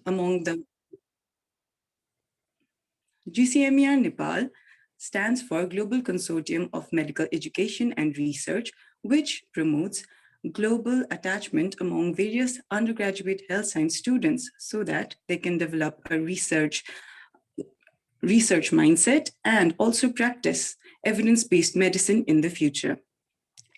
among the GCMER Nepal stands for Global Consortium of Medical Education and Research, which promotes global attachment among various undergraduate health science students so that they can develop a research mindset and also practice evidence-based medicine in the future.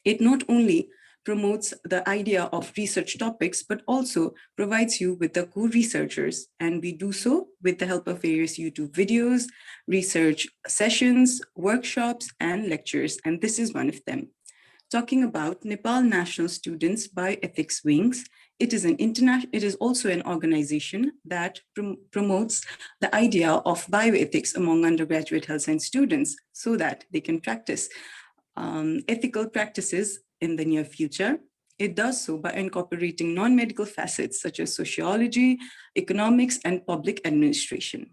It not only promotes the idea of research topics, but also provides you with the co-researchers. And we do so with the help of various YouTube videos, research sessions, workshops, and lectures. And this is one of them. Talking about Nepal National Students Bioethics Wings, it is also an organization that promotes the idea of bioethics among undergraduate health science students so that they can practice ethical practices in the near future. It does so by incorporating non-medical facets such as sociology, economics, and public administration.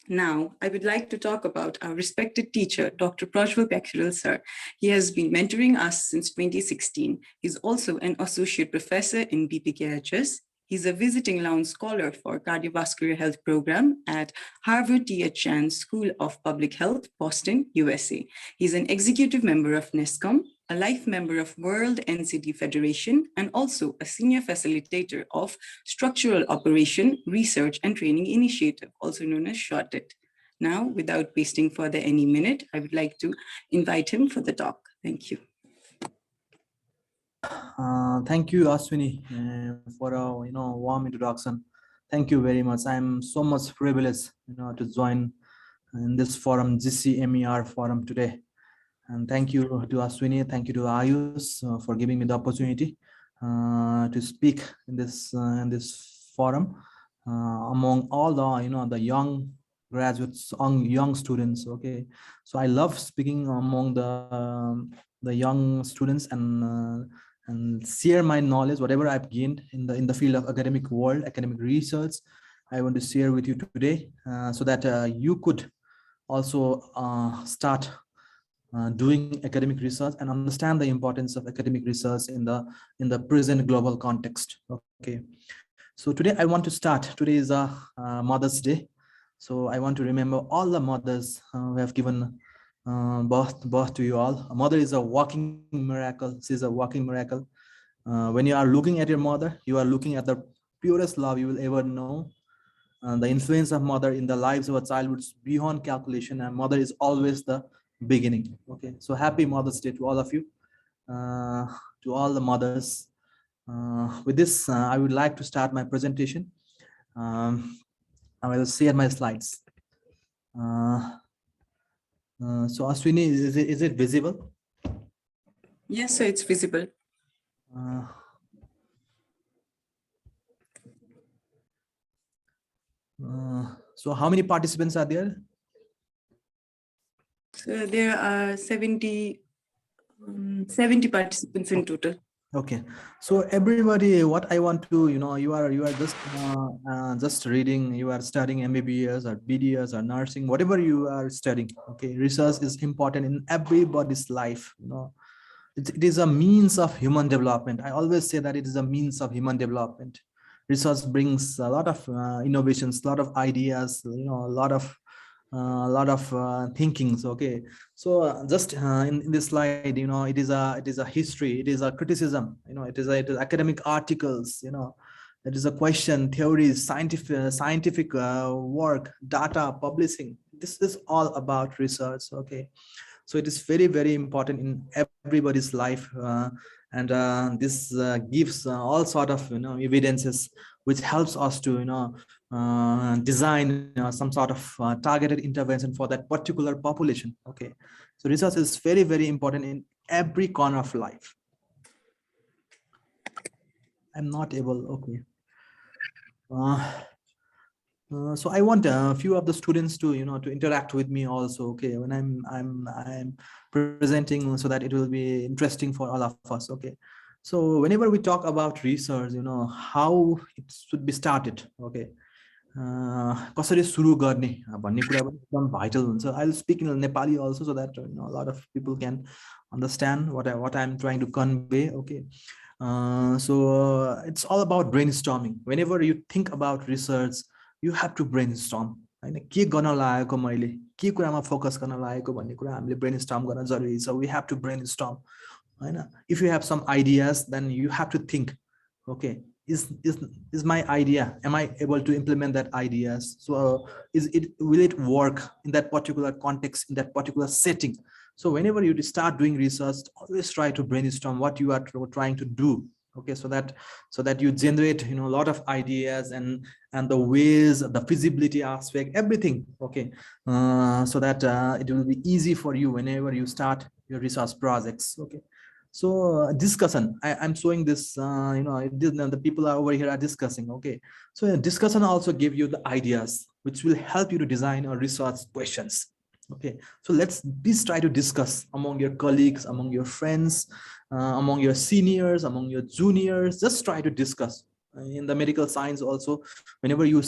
Now, I would like to talk about our respected teacher, Dr. Prajjwal Pyakurel, sir. He has been mentoring us since 2016. He's also an associate professor in BPKHS. He's a visiting Lowndes Scholar for Cardiovascular Health Program at Harvard T.H. Chan School of Public Health, Boston, USA. He's an executive member of NESCOM, a life member of World NCD Federation, and also a senior facilitator of Structural Operation Research and Training Initiative, also known as SHORTIT. Now, without wasting further any minute, I would like to invite him for the talk. Thank you. Thank you, Ashwini, for a warm introduction. Thank you very much. I'm so much privileged to join in this forum, GCMER forum today. And thank you to Ashwini, thank you to Ayush for giving me the opportunity to speak in this forum among all the the young graduates, young students. Okay, so I love speaking among the young students and share my knowledge, whatever I've gained in the field of academic world, academic research. I want to share with you today so that you could also start doing academic research and understand the importance of academic research in the present global context. Okay, so today I want to start. Today is a Mother's Day, so I want to remember all the mothers who have given birth to you all. A mother is a walking miracle. She's a walking miracle. When you are looking at your mother, you are looking at the purest love you will ever know. The influence of mother in the lives of a child is beyond calculation, and mother is always the beginning. Okay, so happy Mother's Day to all of you, to all the mothers. With this, I would like to start my presentation. I will share my slides. So Ashwini, is it visible? Yes, sir, it's visible. So how many participants are there? So there are 70 participants in total. Okay, so everybody, what I want to, you are just reading, you are studying MBBS or BDS or nursing, whatever you are studying. Okay, research is important in everybody's life. It is a means of human development. I always say that it is a means of human development. Research brings a lot of innovations, a lot of ideas, a lot of thinkings. Okay, so just in this slide, it is a history, it is a criticism, it is academic articles, it is a question, theories, scientific work, data, publishing. This is all about research. Okay, so it is very, very important in everybody's life, and this gives all sort of evidences which helps us to design some sort of targeted intervention for that particular population. Okay, so research is very, very important in every corner of life. I'm not able. Okay. So I want a few of the students to to interact with me also. Okay, when I'm presenting, so that it will be interesting for all of us. Okay, so whenever we talk about research, how it should be started. Okay, कसरी सुरु गर्ने भन्ने कुरा पनि एकदम vital हुन्छ. I'll speak in Nepali also so that a lot of people can understand what I'm trying to convey. Okay, It's all about brainstorming. Whenever you think about research, you have to brainstorm. होइन के गर्न लागेको मैले के कुरामा focus गर्न लागेको भन्ने कुरा हामीले ब्रेनस्टर्म गर्न जरुरी छ. We have to brainstorm. होइन if you have some ideas, then you have to think, okay, is my idea, am I able to implement that ideas? So will it work in that particular context, in that particular setting? So whenever you start doing research, always try to brainstorm what you are trying to do. Okay, so that you generate a lot of ideas and the ways, the feasibility aspect, everything. Okay, so that it will be easy for you whenever you start your research projects. Okay, so discussion, I'm showing this, the people are over here are discussing. Okay, so discussion also give you the ideas which will help you to design or research questions. Okay, so please try to discuss among your colleagues, among your friends, among your seniors, among your juniors. Just try to discuss. In the medical science also, whenever you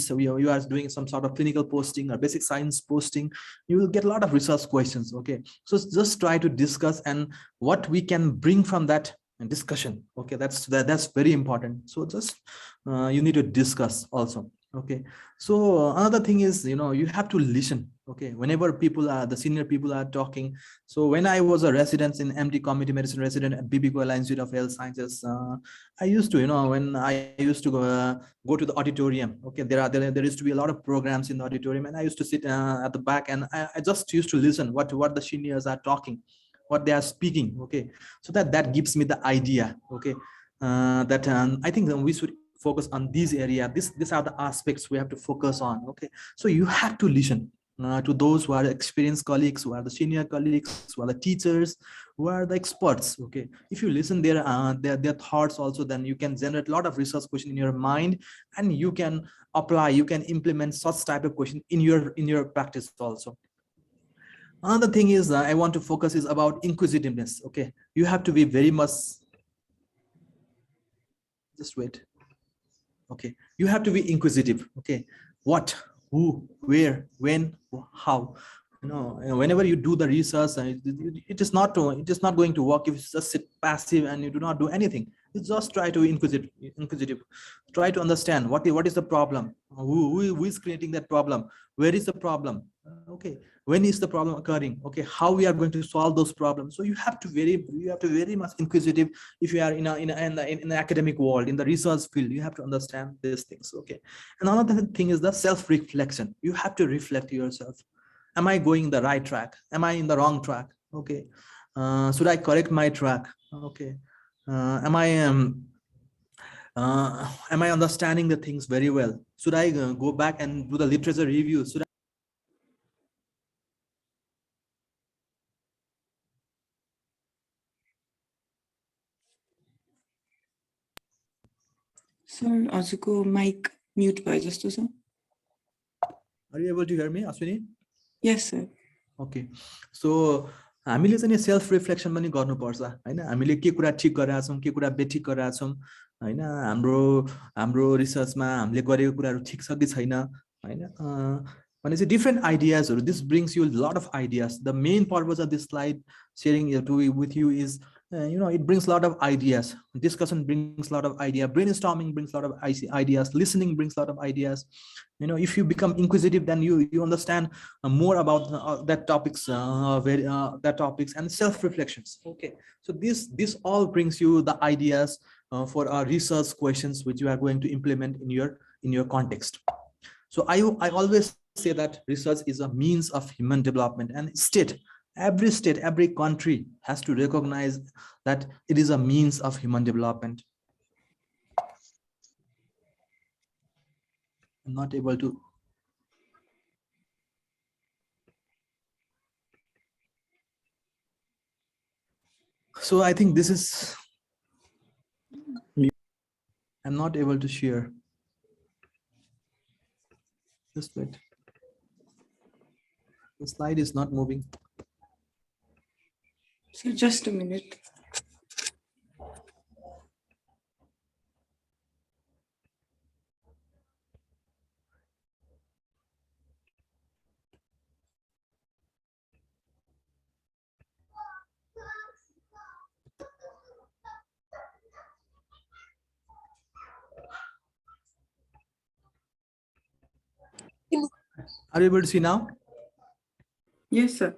are doing some sort of clinical posting or basic science posting, you will get a lot of research questions. Okay, so just try to discuss and what we can bring from that discussion. Okay, that's very important. So just you need to discuss also. Okay, so another thing is, you have to listen. Okay, whenever the senior people are talking. So when I was a resident in MD Community Medicine resident at BBCO Institute of Health Sciences, I used to, when I used to go to the auditorium. Okay, there used to be a lot of programs in the auditorium, and I used to sit at the back, and I just used to listen what the seniors are talking, what they are speaking. Okay, so that gives me the idea. Okay, that I think we should focus on these areas. These are the aspects we have to focus on. Okay, so you have to listen to those who are experienced colleagues, who are the senior colleagues, who are the teachers, who are the experts. Okay, if you listen their thoughts also, then you can generate a lot of research question in your mind, and you can apply, you can implement such type of question in your practice also. Another thing is I want to focus is about inquisitiveness. Okay, you have to be very much, just wait. Okay, you have to be inquisitive. Okay, what, who, where, when, how. Whenever you do the research, it is not going to work if you just sit passive and you do not do anything. You just try to be inquisitive. Try to understand what is the problem, who is creating that problem, where is the problem. Okay, when is the problem occurring? Okay, how we are going to solve those problems. So you have to very much inquisitive. If you are in the academic world, in the research field, you have to understand these things. Okay, and another thing is the self-reflection. You have to reflect yourself. Am I going the right track? Am I in the wrong track? Okay, should I correct my track? Okay, am I understanding the things very well? Should I go back and do the literature review? Sir, हजुरको mic mute भयो जस्तो छ. Are you able to hear me, Ashwini? Yes, sir. Okay, so हामीले चाहिँ self reflection पनि गर्नुपर्छ हैन. हामीले के कुरा ठीक गरेका छौं, के कुरा बेठिक गरेका छौं हैन. हाम्रो रिसर्चमा हामीले गरेको कुराहरु ठीक छ कि छैन हैन. भनेपछि different आइडियाजहरु, this brings you a lot of ideas. The main purpose of this slide sharing with you is it brings a lot of ideas. Discussion brings a lot of ideas. Brainstorming brings a lot of ideas. Listening brings a lot of ideas. If you become inquisitive, then you understand more about that topics, and self-reflections. Okay, so this all brings you the ideas for our research questions which you are going to implement in your context. So I always say that research is a means of human development, and every country has to recognize that it is a means of human development. I'm not able to. So I think this is, I'm not able to share. Just wait. The slide is not moving. So just a minute. Are you able to see now? Yes, sir.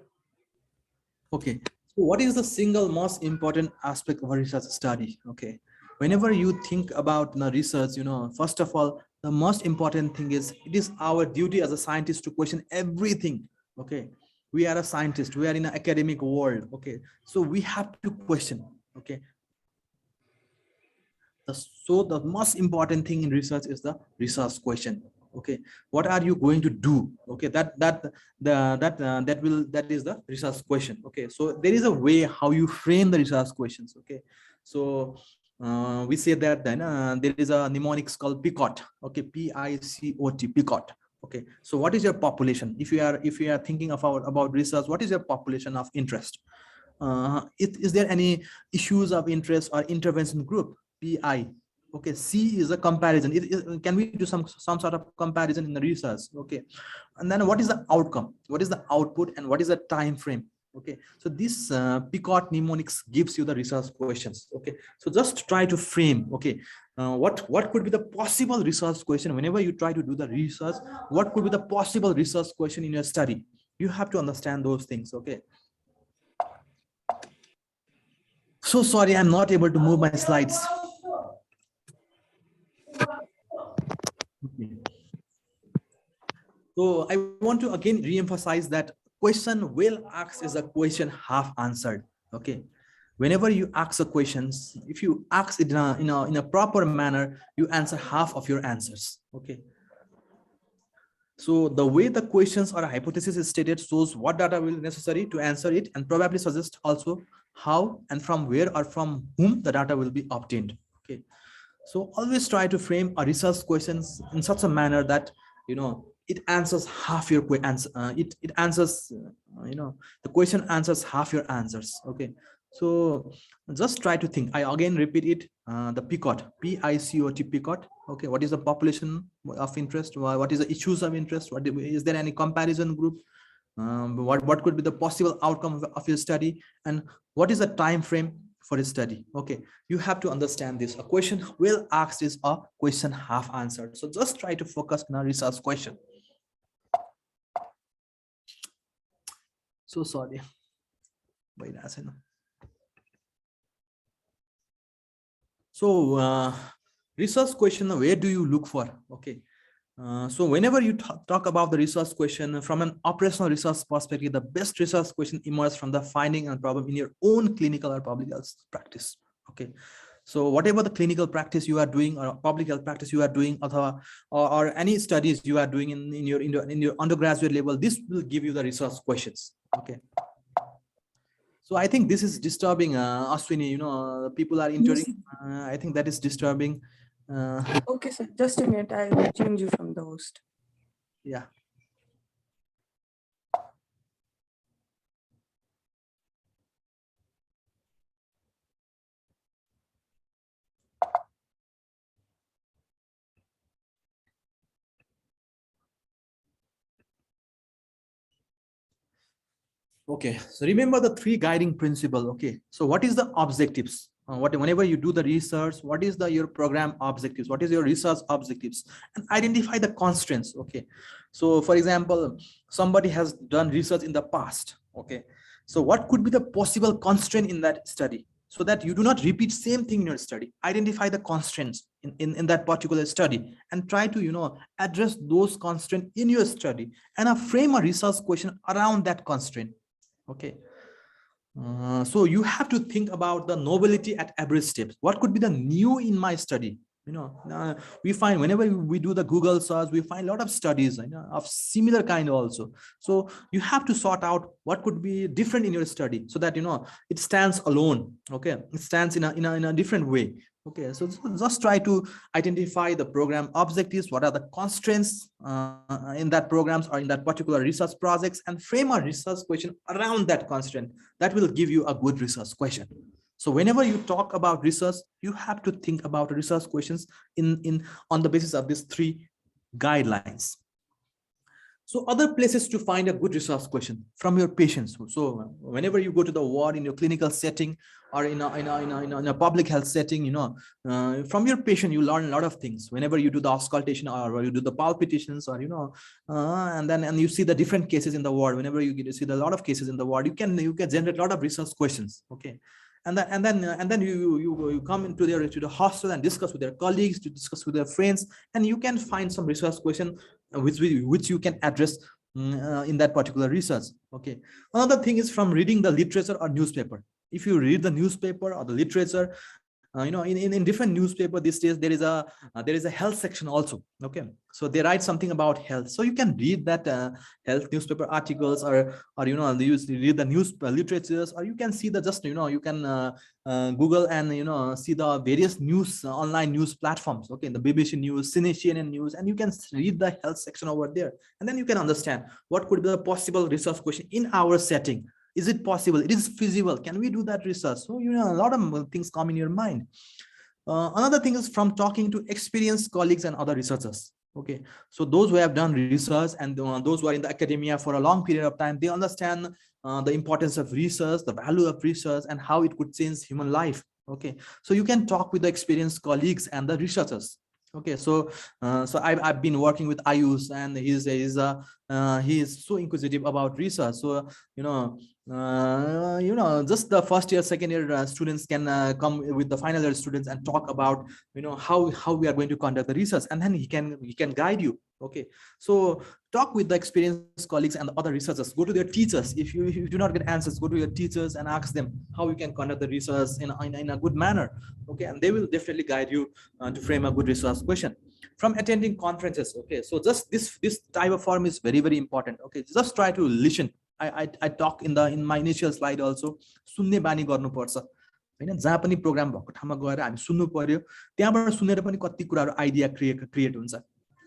Okay. So what is the single most important aspect of a research study? Okay. Whenever you think about research, first of all, the most important thing is it is our duty as a scientist to question everything. Okay. We are a scientist. We are in an academic world. Okay. So we have to question. Okay. So the most important thing in research is the research question. Okay, what are you going to do? Okay, that is the research question. Okay, so there is a way how you frame the research questions. Okay, so we say that then there is a mnemonics called PICOT. Okay, PICOT, PICOT. Okay, so what is your population? If you are thinking about research, what is your population of interest? Is there any issues of interest or intervention group? PI. Okay, C is a comparison. Can we do some sort of comparison in the research? Okay, and then what is the outcome? What is the output, and what is the time frame? Okay, so this PICOT mnemonics gives you the research questions. Okay, so just try to frame. Okay, what could be the possible research question whenever you try to do the research? What could be the possible research question in your study? You have to understand those things. Okay. So sorry, I'm not able to move my slides. Okay. So I want to again re-emphasize that question well asked is a question half answered. Okay. Whenever you ask a questions, if you ask it in a proper manner, you answer half of your answers. Okay. So the way the questions or a hypothesis is stated shows what data will be necessary to answer it, and probably suggest also how and from where or from whom the data will be obtained. Okay. So always try to frame a research questions in such a manner that it answers half your answer. It answers the question answers half your answers. Okay. So just try to think. I again repeat it. The PICOT, PICOT, PICOT. Okay. What is the population of interest? What is the issues of interest? Is there any comparison group? What could be the possible outcome of your study, and what is the time frame for a study? Okay, you have to understand this. A question well asked is a question half answered. So just try to focus on a research question. So sorry. So research question, where do you look for? Okay. So whenever you talk about the research question from an operational research perspective, the best research question emerges from the finding and problem in your own clinical or public health practice. Okay, so whatever the clinical practice you are doing or public health practice you are doing, or any studies you are doing in your undergraduate level, this will give you the research questions. Okay. So I think this is disturbing, Ashwini. People are entering. Yes. I think that is disturbing. Okay, sir. Just a minute. I will change you from the host. Yeah. Okay, so remember the three guiding principle. Okay, so what is the objectives? Whenever you do the research, what is your program objectives? What is your research objectives? And identify the constraints. Okay, so for example, somebody has done research in the past. Okay, so what could be the possible constraint in that study, so that you do not repeat same thing in your study? Identify the constraints in that particular study and try to address those constraints in your study, and frame a research question around that constraint. Okay. So you have to think about the novelty at every step. What could be the new in my study? We find whenever we do the Google search, we find a lot of studies of similar kind also. So you have to sort out what could be different in your study, so that it stands alone. Okay, it stands in a different way. Okay, so just try to identify the program objectives, what are the constraints in that programs or in that particular research projects, and frame a research question around that constraint. That will give you a good research question. So whenever you talk about research, you have to think about research questions on the basis of these three guidelines. So other places to find a good resource question from your patients. So whenever you go to the ward in your clinical setting or in a public health setting, from your patient, you learn a lot of things. Whenever you do the auscultation or you do the palpitations or, and you see the different cases in the ward, whenever you get to see a lot of cases in the ward, you can generate a lot of resource questions. Okay. And then you come into to the hospital and discuss with their colleagues, to discuss with their friends, and you can find some research question which you can address in that particular research. Okay. Another thing is from reading the literature or newspaper. If you read the newspaper or the literature, in different newspaper these days, there is a health section also. Okay, so they write something about health, so you can read that health newspaper articles, or you read the news literatures, or you can see the you can Google and see the various news online news platforms. Okay, the BBC News, CNN News, and you can read the health section over there, and then you can understand what could be the possible resource question in our setting. Is it possible? It is feasible. Can we do that research? So, a lot of things come in your mind. Another thing is from talking to experienced colleagues and other researchers. Okay, so those who have done research and those who are in the academia for a long period of time, they understand the importance of research, the value of research, and how it could change human life. Okay, so you can talk with the experienced colleagues and the researchers. Okay, so I've been working with Ayush, and he is so inquisitive about research. So just the first year, second year students can come with the final year students and talk about how we are going to conduct the research, and then he can guide you. Okay, so talk with the experienced colleagues and the other researchers. Go to their teachers. If you do not get answers, go to your teachers and ask them how you can conduct the research in a good manner. Okay, and they will definitely guide you to frame a good research question. From attending conferences. Okay, so just this type of form is very, very important. Okay, just try to listen. I talk in my initial slide also. सुन्ने बानी गर्नुपर्छ हैन, जहाँ पनि programme भएको ठाउँमा गएर हामी सुन्नु पर्यो, त्यहाँबाट सुनेर पनि कति कुराहरु आइडिया क्रिएट हुन्छ.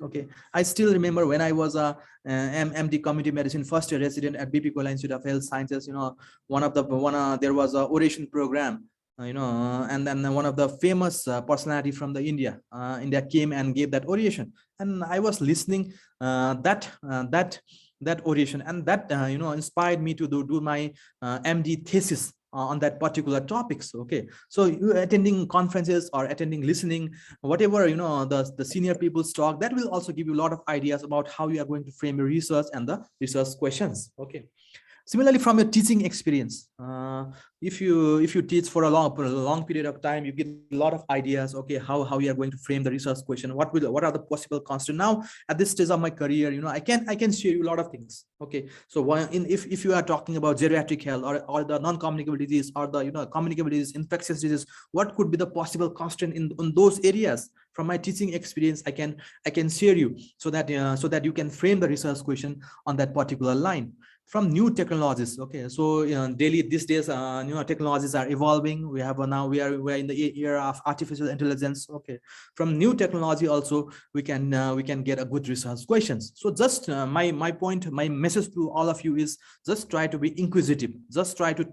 Okay, I still remember when I was a MD community medicine first year resident at BP Kola Institute of Health Sciences. There was a oration program, and then one of the famous personality from the India came and gave that oration, and I was listening that oration, and that inspired me to do my MD thesis on that particular topics. Okay, so you attending conferences or listening, whatever the senior people's talk, that will also give you a lot of ideas about how you are going to frame your research and the research questions. Okay. Similarly, from your teaching experience, if you teach for a long period of time, you get a lot of ideas. Okay, how you are going to frame the research question? What are the possible constraints? Now, at this stage of my career, I can share you a lot of things. Okay, so if you are talking about geriatric health or the non-communicable disease or the communicable disease, infectious disease, what could be the possible constraint in those areas? From my teaching experience, I can share you so that you can frame the research question on that particular line. From new technologies. Okay, so daily these days new technologies are evolving. We are in the era of artificial intelligence. Okay, from new technology also we can get a good research questions. So just my message to all of you is just try to be inquisitive, just try to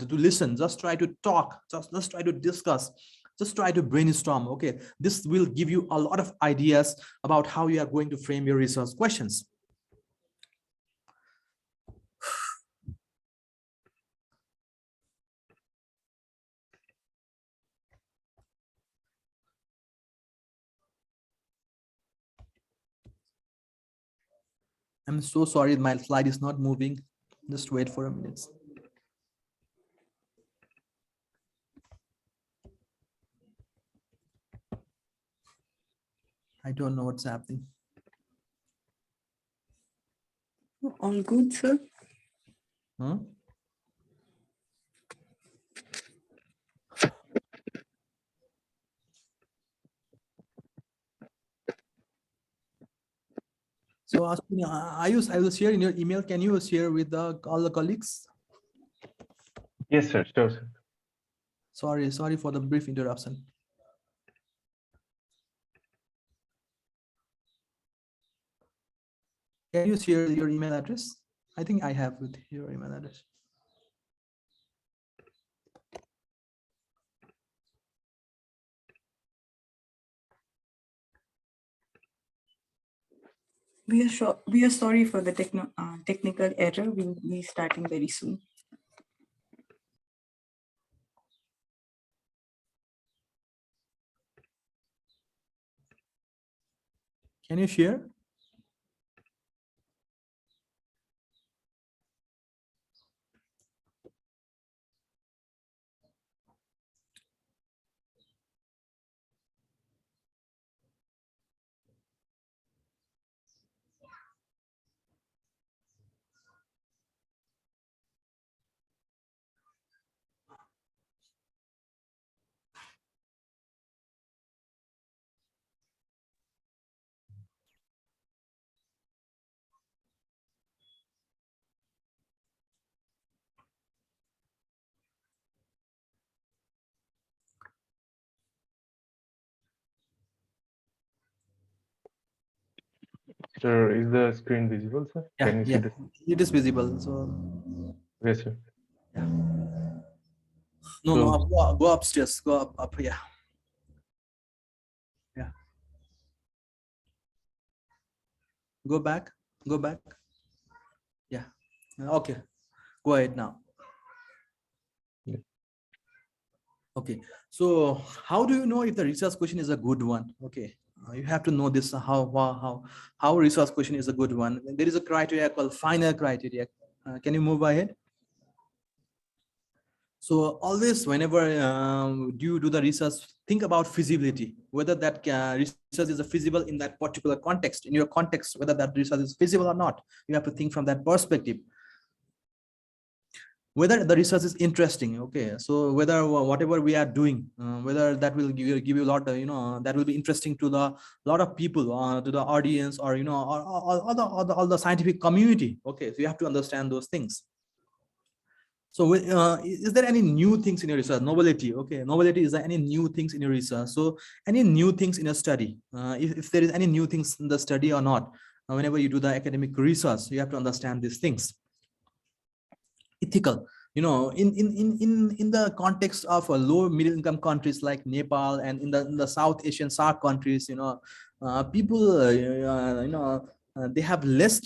listen, just try to talk, just try to discuss, just try to brainstorm. Okay, this will give you a lot of ideas about how you are going to frame your research questions. I'm so sorry, my slide is not moving. Just wait for a minute. I don't know what's happening. All good, sir. Huh? So Ashwini, I will share in your email. Can you share with all the colleagues? Yes, sir. Sure, sir. Sorry for the brief interruption. Can you share your email address? I think I have with your email address. We are sorry for the technical error. We will be starting very soon. Can you share? Sir, is the screen visible, sir? Yeah, Can you see yeah, this? it is visible. So Yes, sir. yeah. No, So- no, go upstairs. Go up. Yeah. Yeah. Go back. Go back. Yeah. Okay. Go ahead now. Yeah. Okay. So how do you know if the research question is a good one? Okay. You have to know this how research question is a good one. There is a criteria called final criteria. Can you move ahead? So always whenever you do the research, think about feasibility, whether that research is feasible in that particular context, in your context, whether that research is feasible or not. You have to think from that perspective. Whether the research is interesting, okay, so whether whatever we are doing, whether that will give you a lot, that will be interesting to the lot of people, to the audience, or all the scientific community. Okay, so you have to understand those things. So is there any new things in your research? Novelty, okay, novelty, is there any new things in your research? So any new things in your study, if there is any new things in the study or not, whenever you do the academic research, you have to understand these things. Ethical, in the context of a low middle income countries like Nepal, and in the South Asian SAARC countries, people they have less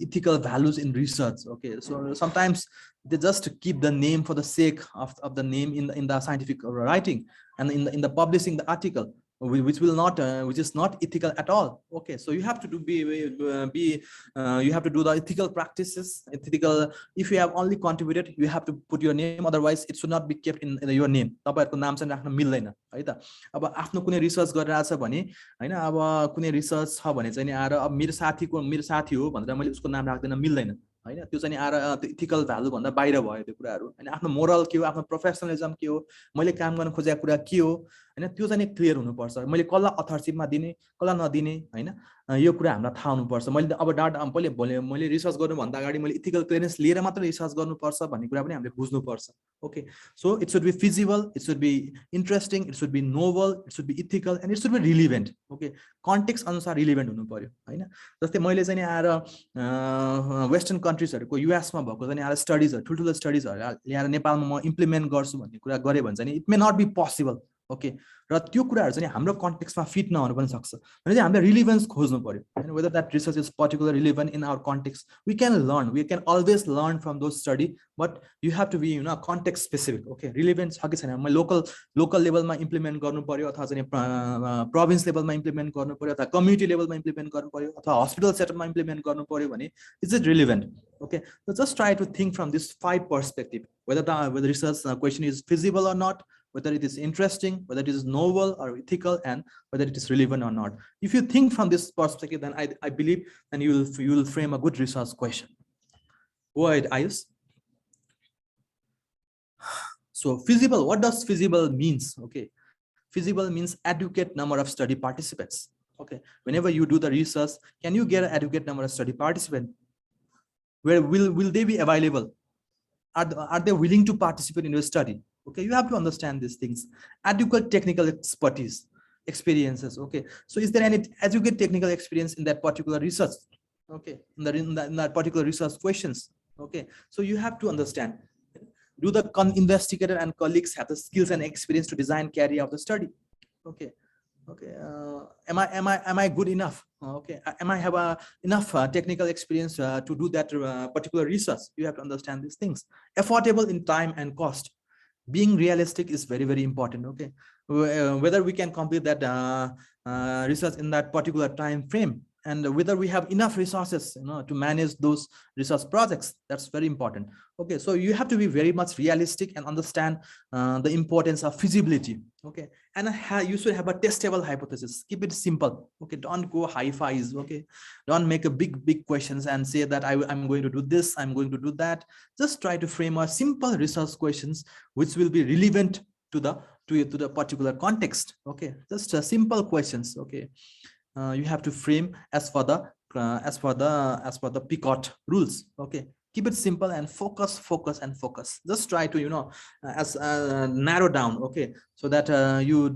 ethical values in research. Okay, so sometimes they just keep the name for the sake of the name in the scientific writing, and in the publishing the article, which will not which is not ethical at all. Okay, so you have to do you have to do the ethical practices, ethical. If you have only contributed, you have to put your name, otherwise it should not be kept in your name. तपाईहरुको नाम चाहिँ राख्न मिल्दैन है त। अब आफ्नो कुनै रिसर्च गरिरहेछ भने हैन, अब कुनै रिसर्च छ भने चाहिँ नि आएर अब मेरो साथी हो भनेर मैले उसको नाम राख्दैन, मिल्दैन हैन। त्यो चाहिँ नि आएर इथिकल भ्यालु भन्दा बाहिर भयो त्यो कुराहरु हैन। आफ्नो मोरल के हो, आफ्नो प्रोफेसनलिजम के हो, मैले काम गर्न खोजेको कुरा के हो हैन, त्यो चाहिँ नि क्लियर हुनुपर्छ। मैले कसलाई अथरशिपमा दिने, कसलाई नदिने हैन, यो कुरा हामीलाई थाहा हुनुपर्छ। मैले अब डाटा मैले रिसर्च गर्नुभन्दा अगाडि मैले इथिकल क्लियरेन्स लिएर मात्र रिसर्च गर्नुपर्छ भन्ने कुरा पनि हामीले बुझ्नुपर्छ। Okay, so it should be feasible, it should be interesting, it should be novel, it should be ethical, and it should be relevant. Okay, context अनुसार रिलिभेन्ट हुनु पर्यो हैन। जस्तै मैले चाहिँ आएर वेस्टर्न कन्ट्रिजहरुको युएसमा भएको चाहिँ आएर स्टडिजहरु, ठुल्ठुलो स्टडिजहरु ल्याएर नेपालमा म इम्प्लिमेन्ट गर्छु भन्ने कुरा गरे भने चाहिँ it may not be possible. Okay, र त्यो कुराहरु चाहिँ हाम्रो कन्टेक्स्टमा फिट नहुन पनि सक्छ भने चाहिँ हामीले रिलिभेन्स खोज्नु पर्यो हैन। Whether that research is particular relevant in our context, we can always learn from those study, but you have to be context specific. Okay, relevant छ कि छैन, म लोकल लेभलमा इम्प्लिमेन्ट गर्नु पर्यो, अथवा चाहिँ प्रोभिन्स लेभलमा इम्प्लिमेन्ट गर्नु पर्यो, अथवा कम्युनिटी लेभलमा इम्प्लिमेन्ट गर्नु पर्यो, अथवा हस्पिटल सेटअपमा इम्प्लिमेन्ट गर्नु पर्यो भने is it relevant? Okay, so just try to think from this 5 perspective, whether the research question is feasible or not, whether it is interesting, whether it is novel or ethical, and whether it is relevant or not. If you think from this perspective, then I believe then you will frame a good research question. Go ahead, Ayush. So feasible, what does feasible means? Okay, feasible means adequate number of study participants. Okay, whenever you do the research, can you get an adequate number of study participants? Where will they be available? Are they willing to participate in your study? Okay, you have to understand these things. Adequate technical expertise, experiences. Okay, so is there any adequate technical experience in that particular research? Okay, in that particular research questions. Okay, so you have to understand, do the investigator and colleagues have the skills and experience to design, carry out the study? Okay, Okay, am I good enough? Okay, am I have enough technical experience to do that particular research? You have to understand these things. Affordable in time and cost. Being realistic is very, very important. Okay, whether we can complete that research in that particular time frame, and whether we have enough resources, to manage those research projects. That's very important. Okay, so you have to be very much realistic and understand the importance of feasibility. Okay, and you should have a testable hypothesis. Keep it simple. Okay, don't go high-fies. Okay, don't make a big questions and say that I'm going to do this, I'm going to do that. Just try to frame a simple research questions which will be relevant to the particular context. Okay, just simple questions. Okay, you have to frame as for the PICOT rules. Okay, keep it simple and focus. Just try to narrow down. Okay, so that you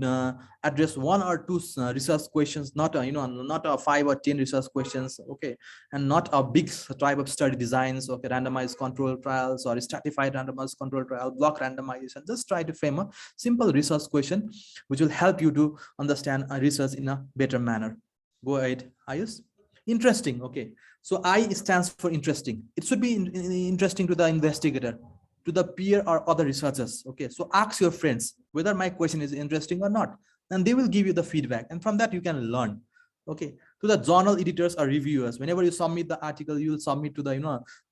address 1 or 2 research questions, not not a 5 or 10 research questions. Okay, and not a big type of study designs. Okay, randomized control trials or stratified randomized control trial, block randomization. Just try to frame a simple research question which will help you to understand research in a better manner. Go ahead, Ayush. Interesting. Okay, so I stands for interesting. It should be interesting to the investigator, to the peer or other researchers. Okay, so ask your friends whether my question is interesting or not, and they will give you the feedback, and from that you can learn. Okay, to the journal editors or reviewers, whenever you submit the article, you will submit to the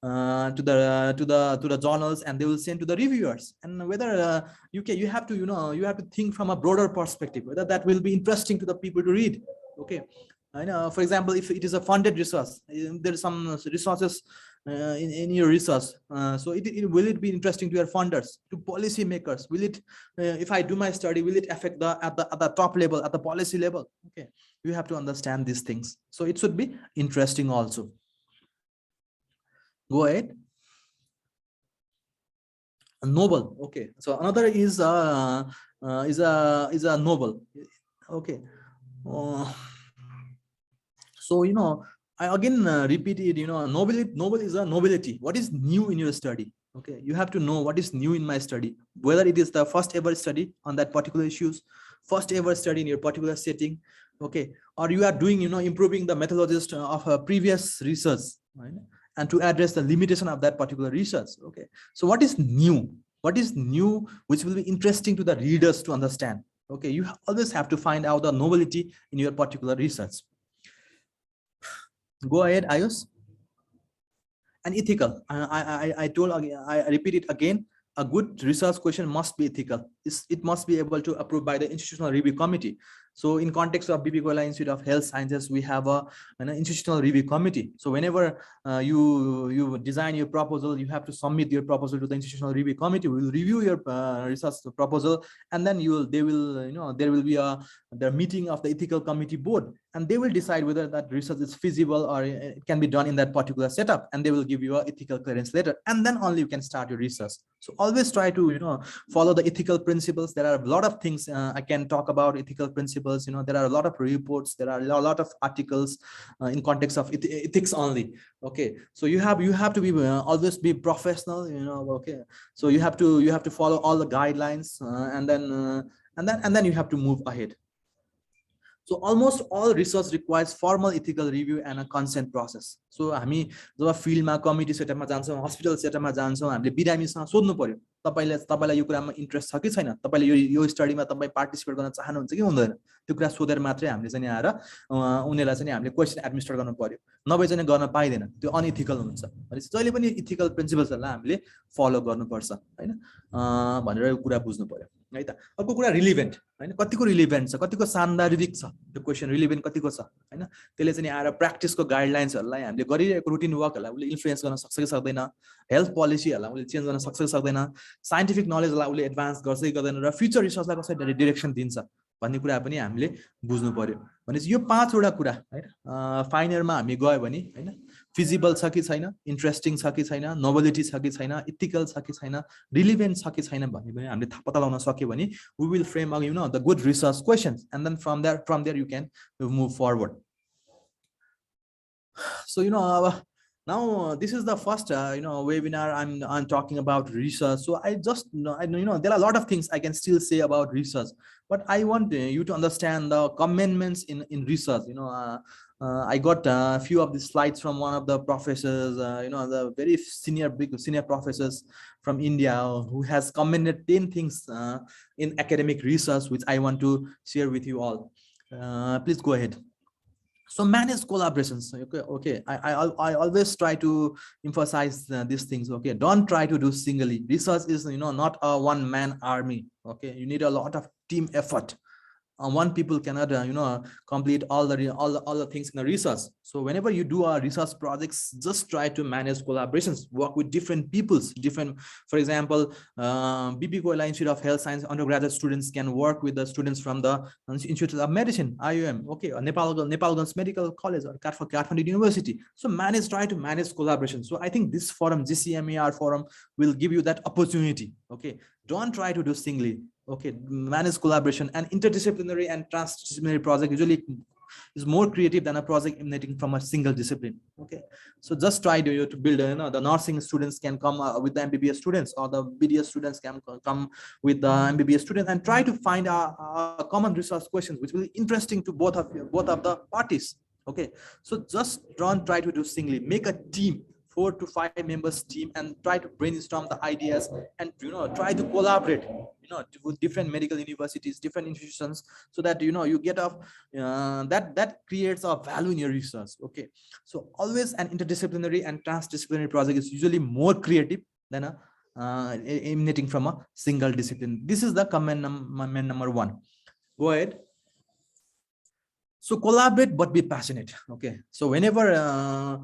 to the journals, and they will send to the reviewers. And whether you have to think from a broader perspective, whether that will be interesting to the people to read. Okay, I know, for example, if it is a funded resource, there is some resources in your research, so will it be interesting to your funders, to policy makers? Will it, if I do my study, will it affect at the top level, at the policy level? Okay, you have to understand these things, so it should be interesting also. Go ahead. Noble. Okay, so another is a noble. Okay. So I again repeated, noble is a nobility. What is new in your study? Okay, you have to know what is new in my study, whether it is the first ever study on that particular issues, first ever study in your particular setting. Okay, or you are doing, improving the methodology of a previous research, right? And to address the limitation of that particular research. Okay, so what is new? What is new which will be interesting to the readers to understand? Okay, you always have to find out the novelty in your particular research. Go ahead, Ayush. And ethical. I told again, I repeat it again. A good research question must be ethical. It must be able to approve by the institutional review committee. So in context of Pyakurel Institute of Health Sciences, we have an institutional review committee. So whenever you design your proposal, you have to submit your proposal to the institutional review committee. We will review your research proposal, and then there will be the meeting of the ethical committee board, and they will decide whether that research is feasible or it can be done in that particular setup, and they will give you an ethical clearance letter, and then only you can start your research. So always try to follow the ethical principles. There are a lot of things I can talk about ethical principles. There are a lot of reports, there are a lot of articles in context of ethics only. Okay, so you have to be always be professional. Okay, so you have to follow all the guidelines, and then you have to move ahead. So almost all research requires formal ethical review and a consent process. So हामी जब फिल्डमा committee सेटअपमा जान्छौँ, hospital सेटअपमा जान्छौँ, हामीले बिरामीसँग सोध्नु पर्यो तपाईलाई यो कुरामा इन्ट्रेस्ट छ कि छैन, तपाईले यो स्टडीमा तपाई पार्टिसिपेट गर्न चाहनुहुन्छ कि हुँदैन, त्यो कुरा सोधेर मात्रै हामीले चाहिँ आएर उनीलाई चाहिँ हामीले क्वेशन एडमिनिस्टर गर्नु पर्यो, नभए चाहिँ गर्न पाइदैन, त्यो अनइथिकल हुन्छ। भनेपछि जहिले पनि इथिकल प्रिन्सिपल्सहरुलाई हामीले फलो गर्नुपर्छ हैन भनेर यो कुरा बुझ्नु पर्यो है त। अर्को कुरा रिलेभेन्ट हैन, कतिको रिलेभेन्ट छ, कतिको सान्दर्भिक छ, त्यो क्वेशन रिलेभेन्ट कतिको छ हैन, त्यसले चाहिँ आएर प्र्याक्टिसको गाइडलाइन्सहरुलाई हामीले गरिरहेको रुटिन वर्कहरुलाई उले इन्फ्लुएन्स गर्न सक्छ कि सक्दैन, हेल्थ पोलिसीहरुलाई उले चेन्ज गर्न सक्छ कि सक्दैन, साइन्टिफिक नलेजलाई उले एडभान्स गर्छ कि गर्दैन, र फ्युचर रिसर्चलाई कसरी डाइरेक्सन दिन्छ भन्ने कुरा पनि हामीले बुझ्नु पर्यो। भनेपछि यो 5 वटा कुरा हैन फाइनलमा हामी गयो भने हैन फिजिबल छ कि छैन, इन्ट्रेस्टिङ छ कि छैन, नोभलिटी छ कि छैन, इथिकल छ कि छैन, रिलेभेन्ट छ कि छैन भन्ने पनि हामीले पत्ता लगाउन सक्यो भने we will frame the good research questions, and then from there you can move forward. So अब Now this is the first webinar I'm talking about research. So I just there are a lot of things I can still say about research, but I want you to understand the commandments in research. I got a few of the slides from one of the professors, the very big senior professors from India, who has commended 10 things in academic research, which I want to share with you all. Please go ahead. So manage collaborations. Okay. I always try to emphasize these things. Okay, don't try to do singly. Research is not a one-man army. Okay, you need a lot of team effort. One people cannot complete all the things in the research. So whenever you do a research projects, just try to manage collaborations, work with different peoples, for example, BP Koila Institute of Health Science undergraduate students can work with the students from the Institute of Medicine, IUM, okay, Nepalganj Medical College, or Kathmandu University. So try to manage collaboration. So I think this forum, GCMER forum, will give you that opportunity. Okay, don't try to do singly. Okay, manage collaboration. And interdisciplinary and transdisciplinary project usually is more creative than a project emanating from a single discipline. Okay, so just try to build the nursing students can come with the MBBS students, or the BDS students can come with the MBBS students, and try to find a common resource questions which will be interesting to both of the parties. Okay, so just don't try to do singly. Make a team, 4 to 5 members team, and try to brainstorm the ideas, and try to collaborate with different medical universities, different institutions, so that you get off that creates a value in your research. Okay, so always an interdisciplinary and transdisciplinary project is usually more creative than a emanating from a single discipline. This is the command number 1. Go ahead. So collaborate but be passionate. Okay, so whenever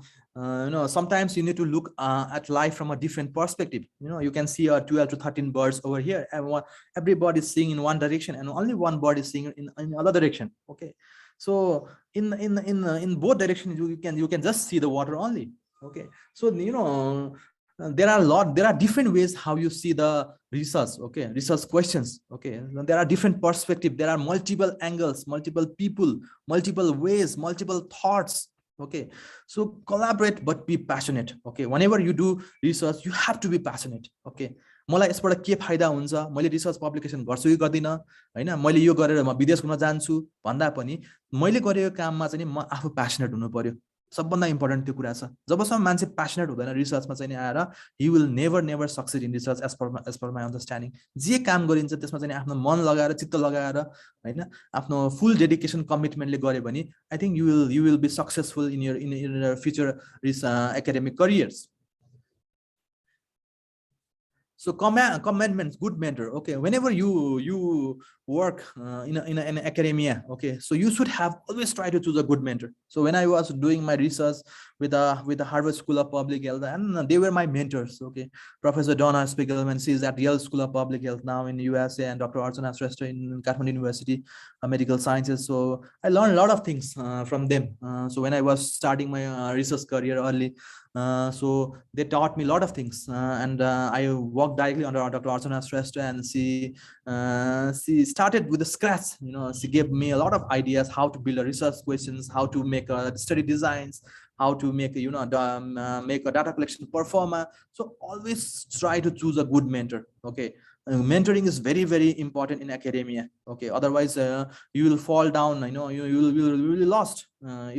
sometimes you need to look at life from a different perspective. You can see 12 to 13 birds over here, and everybody is seeing in one direction, and only one bird is seeing in another direction. Okay, so in both directions you can just see the water only. Okay, so there are different ways how you see the research. Okay, research questions. Okay, there are different perspectives, there are multiple angles, multiple people, multiple ways, multiple thoughts. Okay, so collaborate but be passionate. Okay, whenever you do research, you have to be passionate. Okay, मलाई यसबाट के फाइदा हुन्छ, मैले research publication गर्छु कि गर्दिन हैन, मैले यो गरेर म विदेश घुम्न जान्छु भन्दा पनि मैले गरेको काममा चाहिँ म आफू प्यासनेट हुनु पर्यो। सबभन्दा इम्पोर्टेन्ट त्यो कुरा छ। जबसम्म मान्छे प्यासनेट हुँदैन रिसर्चमा चाहिँ आएर, he will never succeed in research as per my understanding. जे काम गरिन्छ त्यसमा चाहिँ आफ्नो मन लगाएर, चित्त लगाएर हैन, आफ्नो फुल डेडिकेसन कमिटमेन्टले गरे भने I think you will be successful in your future academic careers. So commandments, good mentor. Okay, whenever you work in academia, okay, so you should have always try to choose a good mentor. So when I was doing my research with the Harvard School of Public Health, and they were my mentors. Okay, Professor Donna Spiegelman, she is at Yale School of Public Health now in USA, and Dr. Archana Shrestha in Kathmandu University, Medical Sciences. So I learned a lot of things from them. So when I was starting my research career early, so they taught me a lot of things, and I worked directly under Dr. Archana Shrestha, and she started with the scratch. She gave me a lot of ideas how to build a research questions, how to make study designs, how to make make a data collection performer. So always try to choose a good mentor. Okay, mentoring is very, very important in academia. Okay, otherwise you will fall down. You will be lost.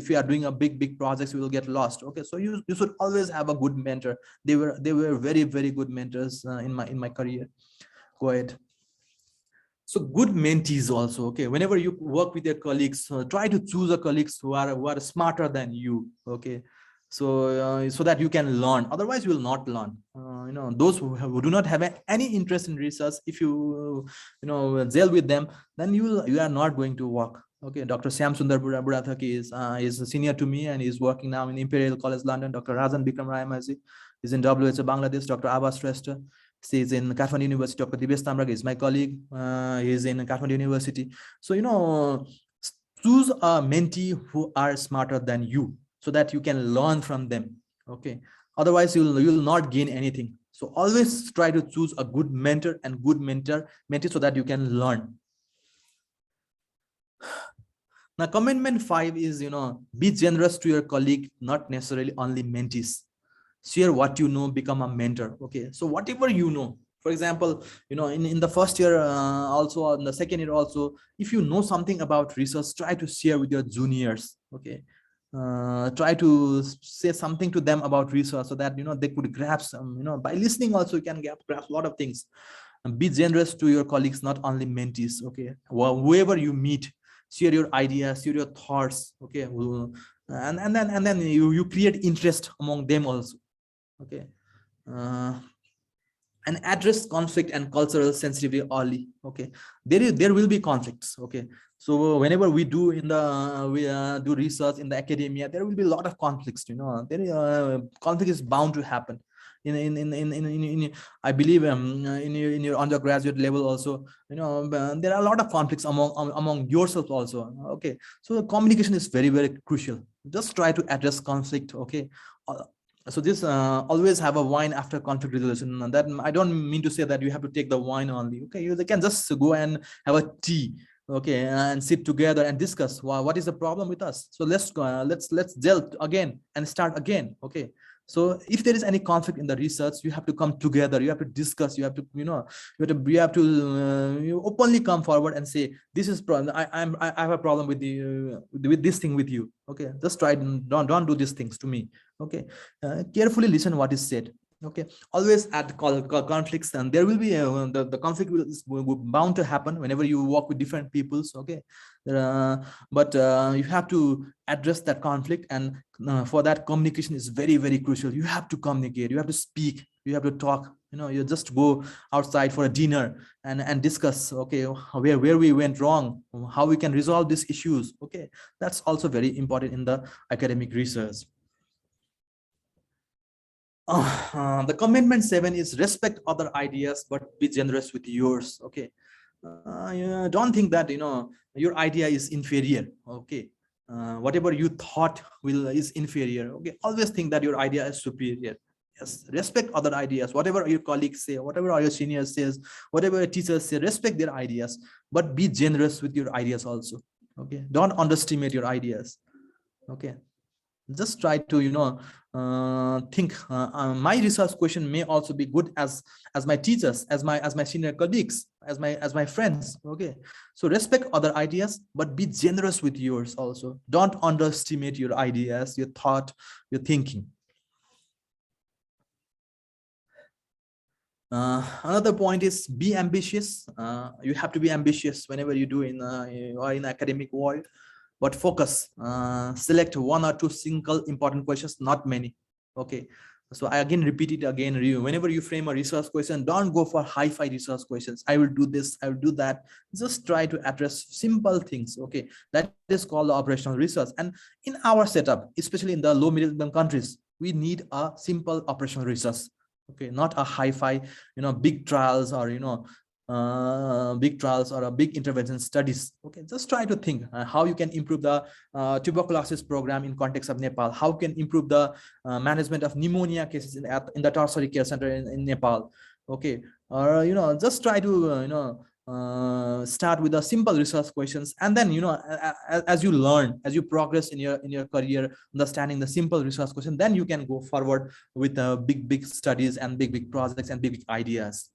If you are doing a big projects, you will get lost. Okay, so you should always have a good mentor. They were very, very good mentors in my career. Go ahead. So good mentees also. Okay, whenever you work with your colleagues, try to choose a colleagues who are smarter than you. Okay, so so that you can learn. Otherwise you will not learn. Those who do not have any interest in research, if you gel with them, then you are not going to work. Okay, Dr. Syam Sundar Burathaki is a senior to me, and he's working now in Imperial College London. Dr. Rajan Bikram Rayamaji is in WHO Bangladesh. Dr. Abbas Shrestha, he is in Kathmandu University. Dr. Dibesh Tamrak is my colleague. He is in Kathmandu University. So choose a mentee who are smarter than you, so that you can learn from them. Okay, otherwise you will not gain anything. So always try to choose a good mentor and good mentee, so that you can learn. Now, commandment 5 is, be generous to your colleague, not necessarily only mentees. share what you know, become a mentor. Okay, so whatever you know, for example, in the first year, also in the second year also, if you know something about research, try to share with your juniors. Okay, try to say something to them about research, so that they could grasp some, by listening also you can grasp a lot of things. And be generous to your colleagues, not only mentees. Okay, well, whoever you meet, share your ideas, share your thoughts. Okay, and then you create interest among them also. Okay, and address conflict and cultural sensitivity early. Okay, there will be conflicts. Okay, so whenever we do do research in the academia, there will be a lot of conflicts. Conflict is bound to happen. I believe in your undergraduate level also, there are a lot of conflicts among yourself also. Okay, so communication is very, very crucial. Just try to address conflict. Okay, so this always have a wine after conflict resolution. And that, I don't mean to say that you have to take the wine only. Okay, you can just go and have a tea. Okay, and sit together and discuss what is the problem with us. So let's gel again and start again. Okay, so if there is any conflict in the research, you have to come together, you have to discuss, you have to you openly come forward and say, this is problem, I have a problem with this thing with you. Okay, just try, don't do these things to me. Okay, carefully listen what is said. Okay, always at conflicts, and there will be the conflict will bound to happen whenever you work with different peoples. Okay, but you have to address that conflict, and for that, communication is very, very crucial. You have to communicate, you have to speak, you have to talk. You just go outside for a dinner and discuss. Okay, where we went wrong, how we can resolve these issues. Okay, that's also very important in the academic research. The commitment 7 is respect other ideas, but be generous with yours. Okay, don't think that your idea is inferior. Okay, whatever you thought is inferior. Okay, always think that your idea is superior. Yes, respect other ideas. Whatever your colleagues say, whatever your seniors says, whatever your teachers say, respect their ideas, but be generous with your ideas also. Okay, don't underestimate your ideas. Okay, just try to think my research question may also be good as my teachers, as my senior colleagues, as my friends. Okay, so respect other ideas, but be generous with yours also. Don't underestimate your ideas, your thought, your thinking. Another point is be ambitious. You have to be ambitious whenever you do in academic world. But focus, select 1 or 2 single important questions, not many. Okay, so I again repeat it again. Whenever you frame a research question, don't go for hi-fi research questions. I will do this, I will do that. Just try to address simple things. Okay, that is called operational research. And in our setup, especially in the low middle income countries, we need a simple operational research. Okay, not a hi-fi big trials, or big trials, or a big intervention studies. Okay, just try to think how you can improve the tuberculosis program in context of Nepal, how can improve the management of pneumonia cases in the tertiary care center in Nepal. Okay, or just try to start with the simple research questions, and then as you learn, as you progress in your career, understanding the simple research question, then you can go forward with big studies and big projects and big ideas.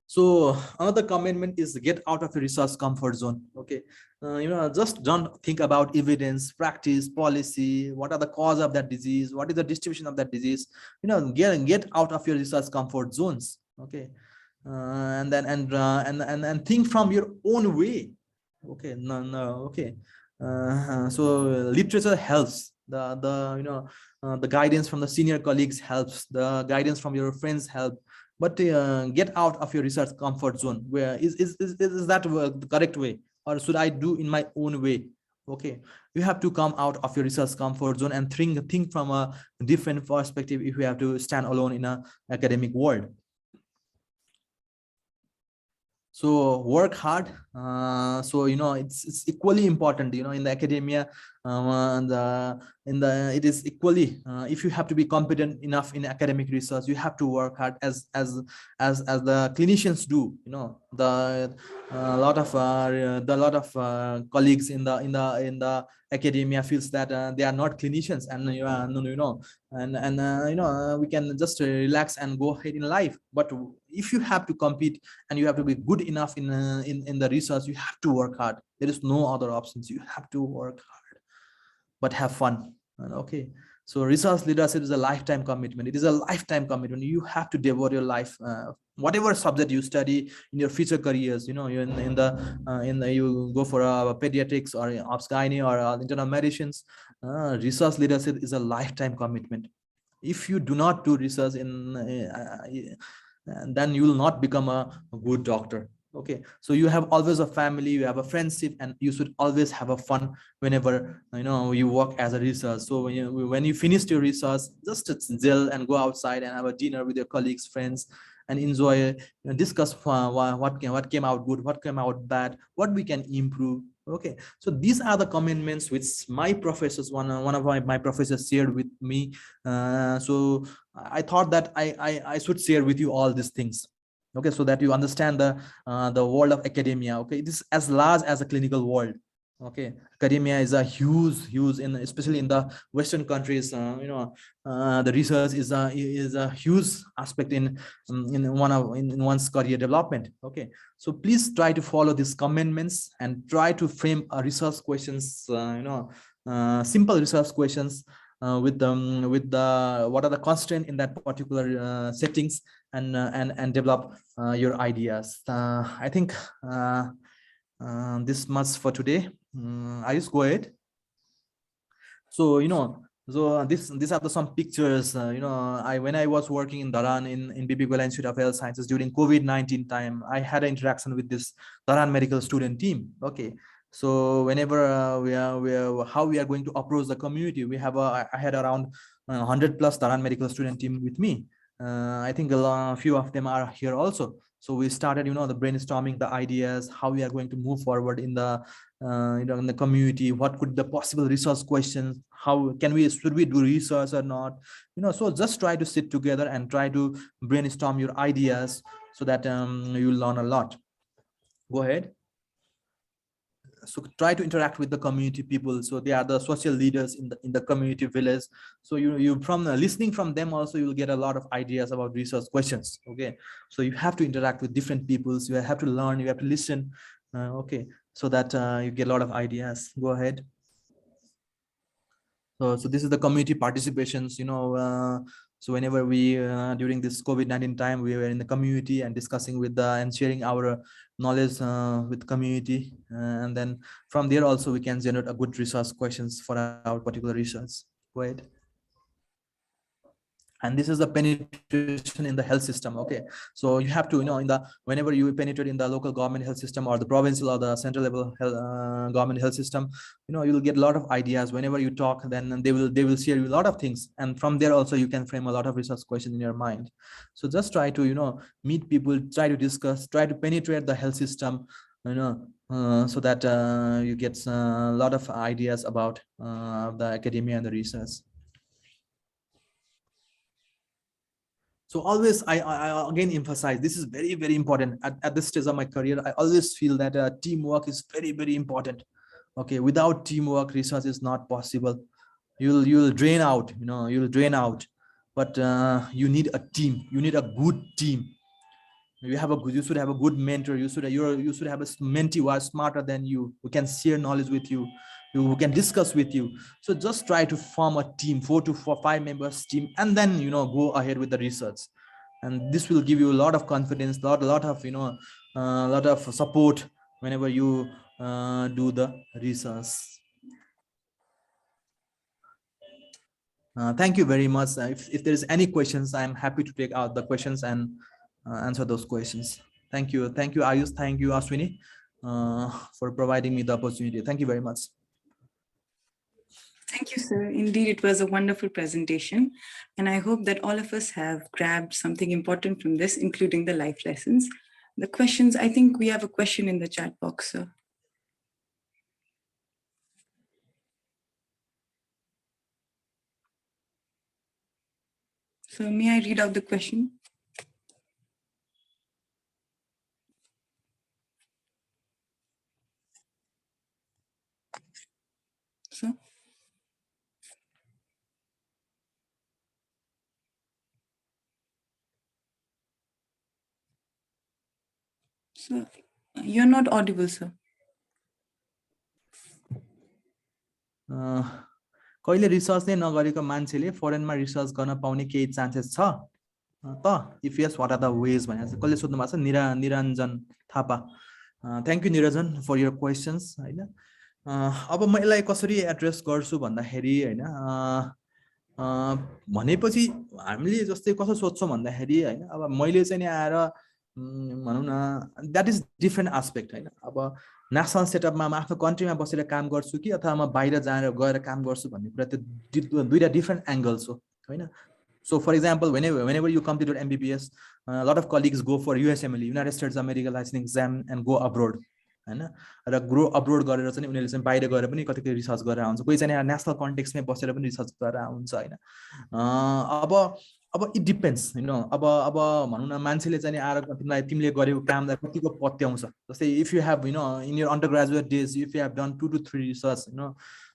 So another commitment is get out of your research comfort zone. Okay, just don't think about evidence, practice, policy, what are the cause of that disease, what is the distribution of that disease. Get out of your research comfort zones. Okay, and then and think from your own way. Okay, okay, so literature helps, the guidance from the senior colleagues helps, the guidance from your friends help. But get out of your research comfort zone. Where is that the correct way, or should I do in my own way? Okay, you have to come out of your research comfort zone and think from a different perspective if you have to stand alone in an academic world. So work hard. So it's equally important in the academia. It is equally, if you have to be competent enough in academic research, you have to work hard as the clinicians do. The lot of colleagues in the academia feels that they are not clinicians, and we can just relax and go ahead in life. But if you have to compete and you have to be good enough in the research, you have to work hard. There is no other options. You have to work hard, but have fun. Okay, so research leadership is a lifetime commitment. It is a lifetime commitment. You have to devote your life, whatever subject you study in your future careers. You you go for pediatrics or obs gynae or internal medicines. Research leadership is a lifetime commitment. If you do not do research then you will not become a good doctor. Okay, so you have always a family, you have a friendship, and you should always have a fun whenever you work as a research. So when you finish your research, just gel and go outside and have a dinner with your colleagues, friends, and enjoy, discuss what came out good, what came out bad, what we can improve. Okay, so these are the commitments which my professors, one of my professors shared with me. So I thought that I should share with you all these things. Okay, so that you understand the world of academia. Okay, it is as large as a clinical world. Okay, academia is a huge especially in the Western countries. The research is a huge aspect in one's career development. Okay, so please try to follow these commandments and try to frame research questions. Simple research questions with the what are the constraints in that particular settings, and develop your ideas. I think this much for today. Ayush, go ahead. So these are some pictures. When I was working in Dharan in Pyakurel Institute of Health Sciences during COVID-19 time, I had an interaction with this Dharan medical student team. Okay, so whenever how we are going to approach the community, I had around 100 plus Dharan medical student team with me. I think a few of them are here also. So we started, the brainstorming, the ideas, how we are going to move forward in the in the community. What could the possible research questions? How should we do research or not? So just try to sit together and try to brainstorm your ideas so that you'll learn a lot. Go ahead. So try to interact with the community people. So they are the social leaders in the community village. So you from listening from them also, you will get a lot of ideas about research questions. Okay, so you have to interact with different peoples. You have to learn, you have to listen. Okay, so that you get a lot of ideas. Go ahead. So this is the community participations. So whenever we during this COVID-19 time, we were in the community and discussing with and sharing our knowledge with community, and then from there also we can generate a good resource questions for our particular research. Go ahead. And this is the penetration in the health system. Okay, so you have to whenever you penetrate in the local government health system or the provincial or the central level government health system, you'll get a lot of ideas. Whenever you talk, then they will share you a lot of things, and from there also you can frame a lot of research questions in your mind. So just try to meet people, try to discuss, try to penetrate the health system, so that you get a lot of ideas about the academia and the research. So always, I again emphasize, this is very, very important at this stage of my career. I always feel that teamwork is very, very important. Okay, without teamwork, research is not possible. You'll drain out, you'll drain out. But you need a team. You need a good team. You should have a good mentor. You should have a mentee who are smarter than you, who can share knowledge with you, who can discuss with you. So just try to form a team, 4 to 5 members team, and then go ahead with the research. And this will give you a lot of confidence, lot of lot of support whenever you do the research. Thank you very much. If there is any questions, I'm happy to take out the questions and answer those questions. Thank you, Ayush. Thank you, Ashwini, for providing me the opportunity. Thank you very much. Thank you, sir. Indeed, it was a wonderful presentation. And I hope that all of us have grabbed something important from this, including the life lessons. The questions, I think we have a question in the chat box, sir. So may I read out the question? So, you're not audible, sir. कहिले research नै नगरेको मान्छेले फरेनमा research गर्न पाउने केही chances छ त? If yes what are the ways भनेर चाहिँ कसले सोध्नु भएको छ? Niranjan Thapa. Thank you Niranjan for your questions हैन। अब म यसलाई कसरी एड्रेस गर्छु भन्दाखेरि हैन, भनेपछि हामीले जस्तै कसो सोध्छौँ भन्दाखेरि हैन, अब मैले चाहिँ नि आएर भनौँ न द्याट इज डिफ्रेन्ट एस्पेक्ट हैन। अब नेसनल सेटअपमा म आफ्नो कन्ट्रीमा बसेर काम गर्छु कि अथवा म बाहिर गएर काम गर्छु भन्ने कुरा त्यो दुईटा डिफ्रेन्ट एङ्गल्स हो हैन। So for example, whenever you complete your MBBS, a lot of colleagues go for USMLE, United States America licensing exam, and go abroad. हैन, र ग्रो अब्रोड गरेर चाहिँ उनीहरूले चाहिँ बाहिर गएर पनि कतिपय रिसर्च गरेर आउँछ, कोही चाहिँ नेसनल कन्टेक्स्टमै बसेर पनि रिसर्च गरेर आउँछ हैन। अब इट डिपेन्ड्स हैन। अब भनौँ न मान्छेले चाहिँ आएर तिमीले गरेको कामलाई कतिको पत्याउँछ। जस्तै if you have in your undergraduate days, if you have done 2 to 3 research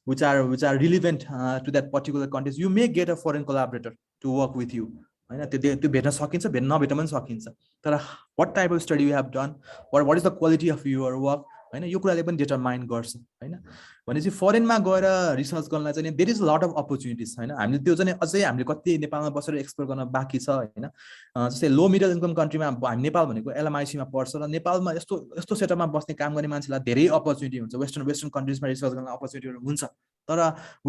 which are relevant to that particular context, you may get a foreign collaborator to work with you हैन। त्यो भेट्न सकिन्छ, नभेट्न पनि सकिन्छ। तर what type of study you have done, what is the quality of your work हैन, यो कुराले पनि determine गर्छ हैन। भनेपछि फरेनमा गएर रिसर्च गर्नलाई चाहिँ there is lot of opportunities हैन। हामीले त्यो चाहिँ अझै हामीले कति नेपालमा बसेर एक्सप्लोर गर्न बाँकी छ हैन। जस्तै लो मिडल इन्कम कन्ट्रीमा हामी नेपाल भनेको LMIC मा पर्छ र नेपालमा यस्तो सेटअपमा बस्ने काम गर्ने मान्छेलाई धेरै अपर्च्युनिटी हुन्छ। वेस्टर्न कन्ट्रीजमा रिसर्च गर्न अपर्च्युनिटीहरू हुन्छ, तर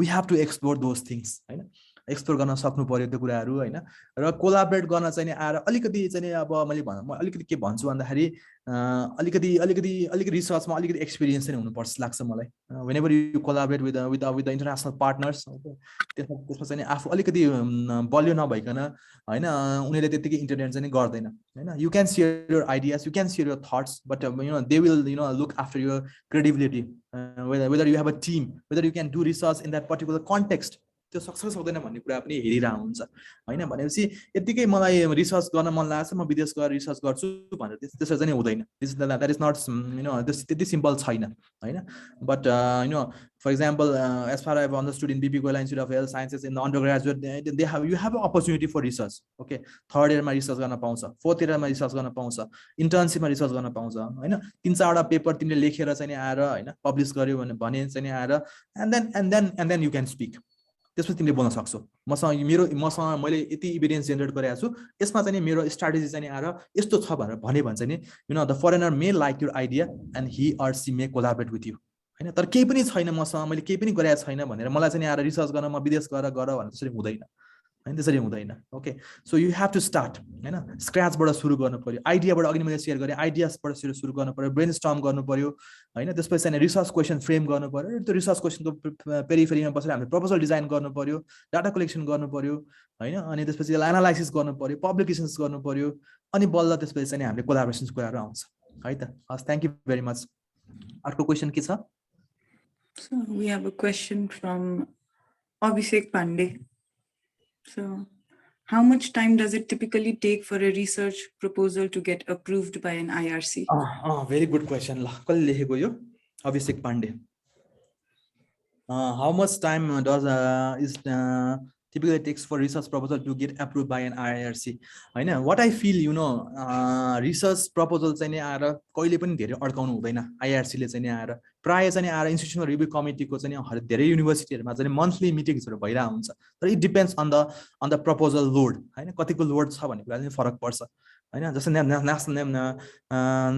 we have to explore those things हैन। एक्सप्लोर गर्न सक्नु पर्यो त्यो कुराहरू हैन। र कोलाबरेट गर्न चाहिँ आएर अलिकति चाहिँ अब म अलिकति के भन्छु भन्दाखेरि अलिकति रिसर्चमा अलिकति एक्सपिरियन्स चाहिँ हुनुपर्छ लाग्छ मलाई। whenever you collaborate with the international partners, त्यसमा चाहिँ आफू अलिकति बलियो नभइकन हैन उनीहरूले त्यतिकै इन्टरटेन चाहिँ गर्दैन हैन। यु क्यान share your ideas, you can share your thoughts, but they will look after your credibility, whether you have a team, whether you can do research in that particular context, त्यो सक्छ सक्दैन भन्ने कुरा पनि हेरिरहेको हुन्छ हैन। भनेपछि यतिकै मलाई रिसर्च गर्न मन लाग्छ, म विदेश गएर रिसर्च गर्छु भनेर त्यसरी चाहिँ हुँदैन। द्याट इज नट त्यति सिम्पल छैन हैन। But for example, as far as I've understood in Pyakurel Institute of Health Sciences, in the undergraduate you have an opportunity for research. Okay, third year मा research गर्न पाउँछ, fourth इयरमा research गर्न पाउँछ, इन्टर्नशिपमा research गर्न पाउँछ हैन। 3-4 पेपर तिमीले लेखेर चाहिँ आएर हैन पब्लिश गर्यो भने चाहिँ आएर and then you can speak, त्यसपछि तिमीले बोल्न सक्छौ। मसँग मैले यति इभिडेन्स जेनेरेट गरेको छु, यसमा चाहिँ मेरो स्ट्र्याटेजी चाहिँ आएर यस्तो छ भनेर भने चाहिँ the foreigner may like your idea and he or she may collaborate with you हैन। तर केही पनि छैन मसँग, मैले केही पनि गरेको छैन भनेर मलाई चाहिँ आएर रिसर्च गर्न म विदेश गएर भने त्यसरी हुँदैन हैन, त्यसरी हुँदैन। Okay, so you have to start हैन, स्क्रैचबाट सुरु गर्नु पर्यो। आइडियाबाट अघि मैले शेयर गरेँ, आइडियासबाट सुरु गर्नु पर्यो, ब्रेनस्टर्म गर्नु पर्यो हैन। त्यसपछि चाहिँ रिसर्च क्वेसन फ्रेम गर्नु पर्यो, त्यो रिसर्च क्वेसनको पेरिफेरीमा बसेर हामीले प्रपोजल डिजाइन गर्नु पर्यो, डाटा कलेक्सन गर्नु पर्यो हैन। अनि त्यसपछि यसलाई एनालाइसिस गर्नु पर्यो, पब्लिकेसन्स गर्नु पर्यो, अनि बल्ल त्यसपछि चाहिँ हामीले कोलाबोरेसन्स कुराहरू आउँछ है त। हस्, थ्याङ्क यू भेरी मच। अर्को क्वेसन के छ? So we have a question from Abhishek Pandey. So, how much time does it typically take for a research proposal to get approved by an IRC? Very good question. कसले लेखेको यो? अभिषेक Pandey. How much time is typically takes for research proposal to get approved by an IRC? Hahn, what I feel research proposal चाहिँ नि आएर कहिले पनि धेरै अड्काउनु हुँदैन। IRC ले चाहिँ नि आएर प्राय चाहिँ आएर इन्स्टिट्युसनल रिभ्यू कमिटीको चाहिँ धेरै युनिभर्सिटीहरुमा चाहिँ मन्थली मिटिङ्सहरु भइरहेको हुन्छ। तर it depends on the proposal load हैन, कतिको लोड छ भन्ने कुरा चाहिँ फरक पर्छ हैन। जस्तै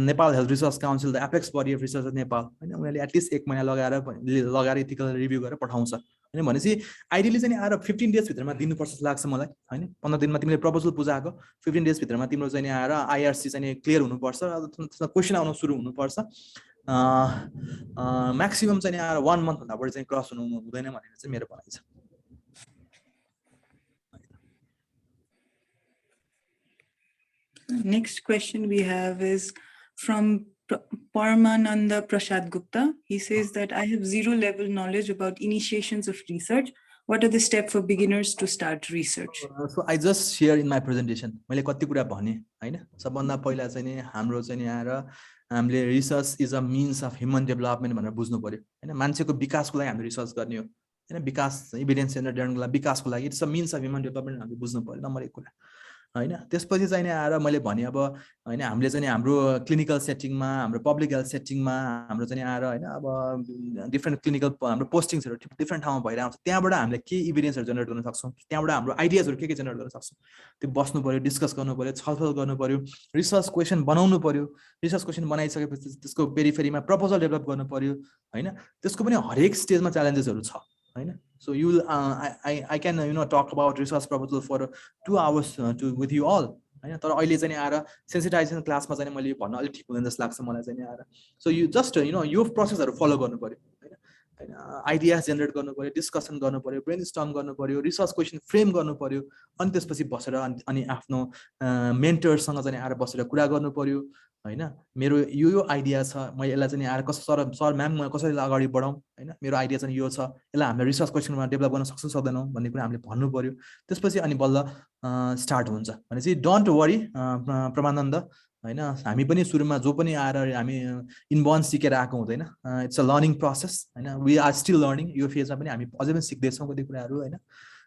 Nepal health research council, the apex body of research of Nepal हैन, उनीहरूले एटलिस्ट 1 महिना लगाएर इथिकल रिभ्यू गरेर पठाउँछ हैन। भनेपछि आइडियली चाहिँ आएर 15 डेज भित्रमा दिनुपर्छ जस्तो लाग्छ मलाई हैन। 15 दिनमा तिमीले प्रपोजल बुझाएको 15 डेज भित्रमा तिम्रो चाहिँ आएर आइआरसी चाहिँ क्लियर हुनुपर्छ, क्वेशन आउन सुरु हुनुपर्छ। म्याक्सिमम चाहिँ आएर 1 मन्थ भन्दा बढी चाहिँ क्रस हुँदैन भनेर चाहिँ मेरो भनाइ छ। Next question we have is from Paramananda Prashad Gupta. He says that I have zero level knowledge about initiations of research. What are the steps for beginners to start research? So I just share in my presentation. मैले कति कुरा भने हैन सबभन्दा पहिला चाहिँ नि हाम्रो चाहिँ नि आएर हामीले research is a means of human development भनेर बुझ्नु पर्यो हैन मान्छेको विकासको लागि हामीले रिसर्च गर्ने हो हैन विकास एभिडेन्स जेनेरेट गर्नको लागि विकासको लागि it's a means of human development हामीले बुझ्नु पर्यो नम्बर 1 कुरा हैन त्यसपछि चाहिँ नि आएर मैले भने अब हैन हामीले चाहिँ हाम्रो क्लिनिकल सेटिङमा हाम्रो पब्लिक हेल्थ सेटिङमा हाम्रो चाहिँ आएर हैन अब डिफरेन्ट क्लिनिकल हाम्रो पोस्टिङ्सहरु डिफरेन्ट ठाउँमा भइरहेको छ त्यहाँबाट हामीले के एभिडेन्सहरु जेनेरेट गर्न सक्छौं त्यहाँबाट हाम्रो आइडियाजहरु के जेनेरेट गर्न सक्छौं त्यो बस्नु पर्यो डिस्कस गर्नु पर्यो छलफल गर्नु पर्यो रिसर्च क्वेशन बनाउनु पर्यो रिसर्च क्वेशन बनाइसकेपछि त्यसको पेरिफेरीमा प्रपोजल डेभलप गर्नु पर्यो हैन त्यसको पनि हरेक स्टेजमा च्यालेन्जेसहरु छ हैन so you will I can talk about research proposal for 2 hours with you all हैन तर अहिले चाहिँ आएर सेन्सिटाइजेसन क्लासमा चाहिँ मैले भन्न अलि ठीक हुँदैन जस्तो लाग्छ मलाई चाहिँ आएर सो यु जस्ट यो प्रोसेसहरु फलो गर्नु पर्यो हैन आइडियाज जेनेरेट गर्नु पर्यो डिस्कसन गर्नु पर्यो ब्रेनस्टर्म गर्नु पर्यो रिसर्च क्वेशन फ्रेम गर्नु पर्यो अनि त्यसपछि बसेर अनि आफ्नो मेन्टरसँग चाहिँ आएर बसेर कुरा गर्नु पर्यो हैन मेरो यो आइडिया छ म यसलाई चाहिँ आएर कसरी सर म्याम म कसरी अगाडि बढाउँ हैन मेरो आइडिया चाहिँ यो छ यसलाई हामीले रिसर्च क्वेशनमा डेभलप गर्न सक्छौं सक्दैनौं भन्ने कुरा हामीले भन्नु पर्यो त्यसपछि अनि बल्ल स्टार्ट हुन्छ भनेपछि डोन्ट वरी प्रमानन्द हैन हामी पनि सुरुमा जो पनि आएर हामी इनबर्न सिकेर आएको हुँदैन इट्स अ लर्निङ प्रोसेस हैन वी आर स्टिल लर्निङ यो फेजमा पनि हामी अझै पनि सिक्दै छौं कति कुराहरु हैन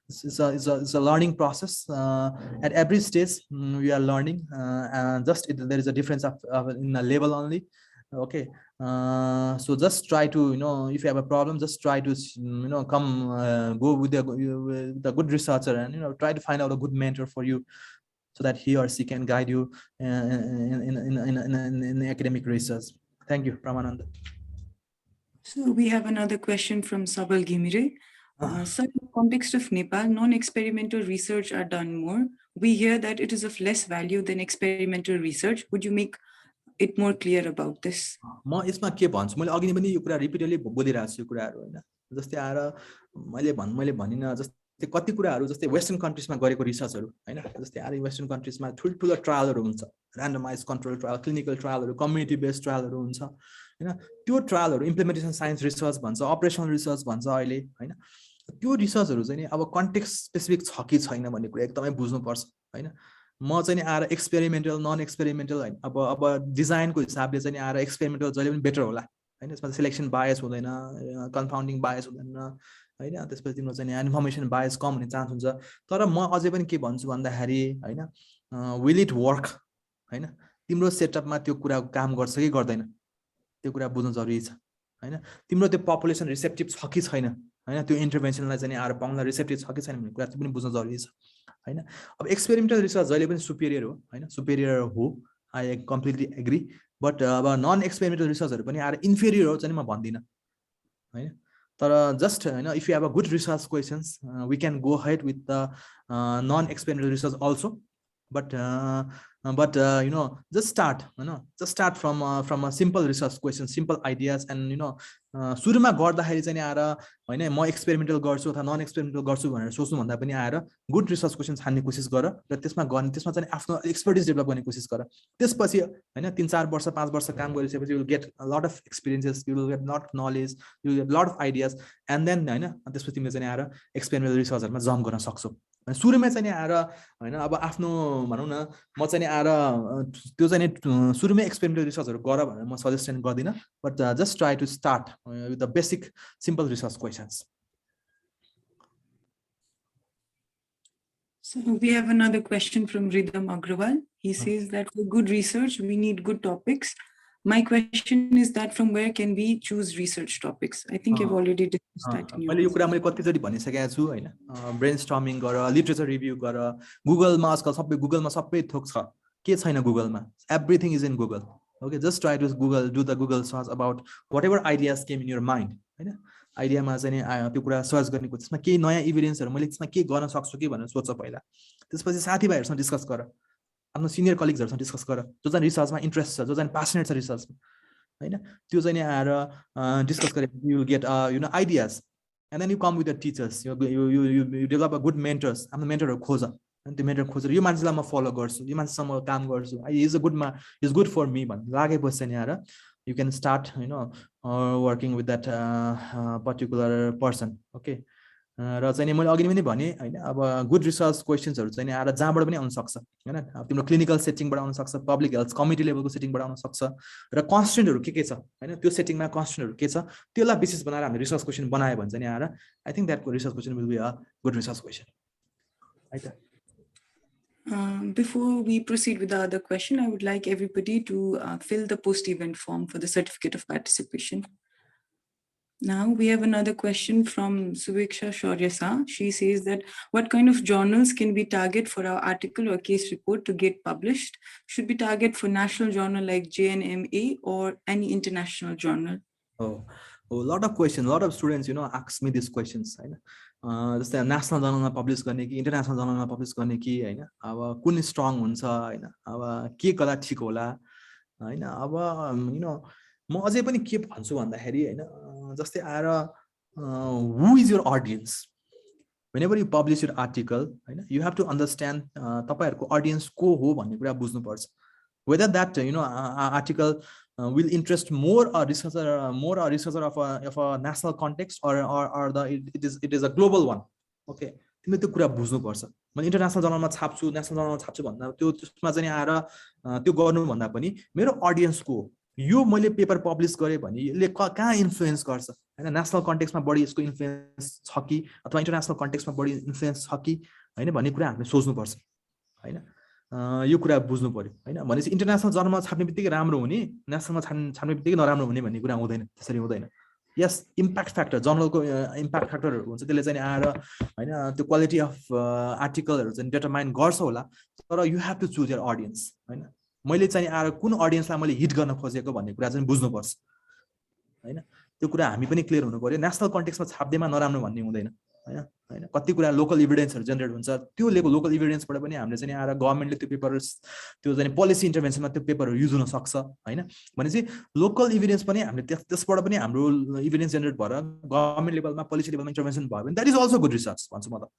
it's a learning process at every stage we are learning just there is a difference of in a level only okay so just try to if you have a problem just try to come go with the good researcher and try to find out a good mentor for you so that he or she can guide you in academic research. Thank you, Pramanand. So we have another question from Sabal Gimire. So in the context of Nepal, non-experimental research are done more. We hear that it is of less value than experimental research. Would you make it more clear about this? म यसमा के भन्छु मैले अघि पनि यो कुरा repeatedly बोलिरहेको छु यो कुराहरु हैन जस्तै आएर मैले भनिन जस्तै कति कुराहरु जस्तै वेस्टर्न कन्ट्रीजमा गरेको रिसर्चहरु हैन जस्तै आएर वेस्टर्न कन्ट्रीजमा ठुलठुलो ट्रायलहरु हुन्छ र्यान्डमाइज कन्ट्रोल ट्रायल क्लिनिकल ट्रायलहरु कम्युनिटी बेस्ड ट्रायलहरु हुन्छ हैन त्यो ट्रायलहरु इम्प्लिमेन्टेसन साइन्स रिसर्च भन्छ अपरेसनल रिसर्च भन्छ अहिले हैन त्यो रिसर्चहरु चाहिँ नि अब कन्टेक्स्ट स्पेसिफिक छ कि छैन भन्ने कुरा एकदमै बुझ्नु पर्छ हैन म चाहिँ नि आएर एक्सपेरिमेन्टल नन एक्सपेरिमेन्टल हैन अब डिजाइनको हिसाबले चाहिँ नि आएर एक्सपेरिमेन्टल जहिले पनि बेटर होला हैन यसमा सिलेक्सन बायस हुँदैन कन्फाउन्डिङ बायस हुँदैन हैन त्यसपछि तिम्रो चाहिँ नि इन्फर्मेसन बायस कम हुने चान्स हुन्छ तर म अझै पनि के भन्छु भन्दाखेरि हैन विल इट वर्क हैन तिम्रो सेटअपमा त्यो कुरा काम गर्छ कि गर्दैन त्यो कुरा बुझ्न जरुरी छ हैन तिम्रो त्यो पपुलेसन रिसेप्टिभ छ कि छैन हैन त्यो इन्टरभेन्सनलाई चाहिँ आएर पाउन रिसेप्टिभ छ कि छैन भन्ने कुरा पनि बुझ्न जरुरी छ हैन अब एक्सपेरिमेन्टल रिसर्च जहिले पनि सुपेरियर हो हैन सुपेरियर हो आई कम्प्लिटली एग्री बट अब नन एक्सपेरिमेन्टल रिसर्चहरु पनि आएर इन्फेरियर हो चाहिँ म भन्दिन हैन तर जस्ट हैन if you have a good research questions we can go head with the non experimental research also but just start from a simple research question, simple ideas, and सुरुमा गर्दाखेरि चाहिँ आएर हैन म एक्सपेरिमेन्टल गर्छु अथवा नन एक्सपेरिमेन्टल गर्छु भनेर सोच्नु भन्दा पनि आएर गुड रिसर्च क्वेशन छान्ने कोसिस गर र त्यसमा चाहिँ आफ्नो एक्सपर्टिज डेभलप गर्ने कोसिस गर त्यसपछि हैन 3-4 वर्ष 5 वर्ष काम गरिसकेपछि यु will get a lot of experiences you will get lot of knowledge you will get lot of ideas and then हैन त्यसपछि तिमीले चाहिँ आएर एक्सपेरिमेन्टल रिसर्चहरुमा जम्प गर्न सक्छौ सुरुमै चाहिँ आएर हैन अब आफ्नो भनौं न म चाहिँ आएर त्यो चाहिँ सुरुमै एक्सपेरिमेन्टल रिसर्चहरु गर भनेर म सजेसन गर्दिन but just try to start with the basic simple research questions. So we have another question from Ridham Agrawal. He says that for good research we need good topics. My question is that from where can we choose research topics? I think you've already discussed that. मैले यो कुरा मैले कतिचोटी भनिसकेको छु हैन ब्रेनस्टर्मिङ गर literature review गर गुगलमा आजकल सबै गुगलमा सबै थोक छ के छैन गुगलमा everything is in Google Okay, just try to do the Google search about whatever ideas came in your mind. हैन आइडियामा चाहिँ त्यो कुरा सर्च गर्ने को त्यसमा के नयाँ एभिडेन्सहरु मैले त्यसमा के गर्न सक्छु कि भनेर सोच पहिला त्यसपछि साथीभाइहरुसँग डिस्कस गर आफ्नो सिनियर कलिग्सहरुसँग डिस्कस गर जो चाहिँ रिसर्चमा इन्ट्रेस्ट छ जो चाहिँ प्यासनेट छ रिसर्चमा हैन त्यो चाहिँ आएर डिस्कस गरेपछि you will get ideas and then you come with the teachers you develop a good mentors आफ्नो मेन्टरहरु खोज अनि त्यो मेन्टर खोजेर यो मान्छेलाई म फलो गर्छु यो मान्छेसँग म काम गर्छु इज गुड फर मी भन्ने लागेपछि नि आएर you can start working with that particular person okay र चाहिँ मैले अघि पनि भने हैन अब गुड रिसर्च क्वेशन्सहरु चाहिँ आएर जहाँबाट पनि आउन सक्छ हैन तिम्रो क्लिनिकल सेटिङबाट आउन सक्छ पब्लिक हेल्थ कमिटी लेभलको सेटिङबाट आउन सक्छ र कन्स्ट्रेन्टहरु के छ हैन त्यो सेटिङमा कन्स्ट्रेन्टहरु के छ त्यसलाई बेसिस बनाएर हामीले रिसर्च क्वेशन बनायो भने चाहिँ आएर I think that research question will be a good research question है त Before we proceed with the other question, I would like everybody to fill the post-event form for the certificate of participation. Now we have another question from Suviksha Shauryasa. She says that what kind of journals can we target for our article or case report to get published? Should we target for national journal like JNMA or any international journal? A lot of questions, a lot of students, ask me these questions. जस्तै national जर्नलमा publish गर्ने कि international जर्नलमा publish गर्ने कि हैन अब कुन strong हुन्छ हैन अब के गर्दा ठीक होला हैन अब म अझै पनि के भन्छु भन्दाखेरि हैन जस्तै आएर who is your audience whenever you publish your article Hahn you have to understand तपाईहरुको audience को हो भन्ने कुरा बुझ्नु पर्छ whether that article will interest more a researcher of a national context or it is a global one. Okay, तिमीले त्यो कुरा बुझ्नु पर्छ मैले इन्टरनेशनल जर्नलमा छाप्छु नेशनल जर्नलमा छाप्छु भन्दा त्यसमा चाहिँ आएर त्यो गर्नु भन्दा पनि मेरो ऑडियन्स को यो मैले पेपर पब्लिश गरे भने यसले कहाँ इन्फ्लुएन्स गर्छ हैन नेशनल कन्टेक्स्टमा बढी यसको इन्फ्लुएन्स छ कि अथवा इन्टरनेशनल कन्टेक्स्टमा बढी इन्फ्लुएन्स छ कि हैन भन्ने कुरा हामीले सोच्नु पर्छ हैन यो कुरा बुझ्नु पर्यो हैन भनेपछि इन्टरनेशनल जर्नलमा छाप्ने बित्तिकै राम्रो हुने नेशनलमा छाप्ने बित्तिकै नराम्रो हुने भन्ने कुरा हुँदैन त्यसरी हुँदैन यस इम्प्याक्ट फ्याक्टर जर्नलको इम्प्याक्ट फ्याक्टरहरु हुन्छ त्यसले चाहिँ आएर हैन त्यो क्वालिटी अफ आर्टिकलहरु चाहिँ डिटरमाइन गर्छ होला तर you have to choose your audience हैन मैले चाहिँ आएर कुन ऑडियन्सलाई मैले हिट गर्न खोजेको भन्ने कुरा चाहिँ बुझ्नु पर्छ हैन त्यो कुरा हामी पनि क्लियर हुनु पर्यो नेशनल कन्टेक्स्टमा छाप्दैमा नराम्रो भन्ने हुँदैन हैन हैन कति कुरा लोकल एभिडेन्सहरु जेनेरेट हुन्छ त्यो लोकल एभिडेन्सबाट पनि हामीले चाहिँ आएर गभर्नमेन्टले त्यो पेपर त्यो चाहिँ पोलिसी इन्टरभेन्सनमा त्यो पेपरहरु युज हुन सक्छ हैन भनेपछि लोकल एभिडेन्स पनि हामीले त्यसबाट पनि हाम्रो एभिडेन्स जेनेरेट भएर गभर्नमेन्ट लेभलमा पोलिसी लेभलमा इन्टरभेन्सन भयो भने that is also good research भन्छु म त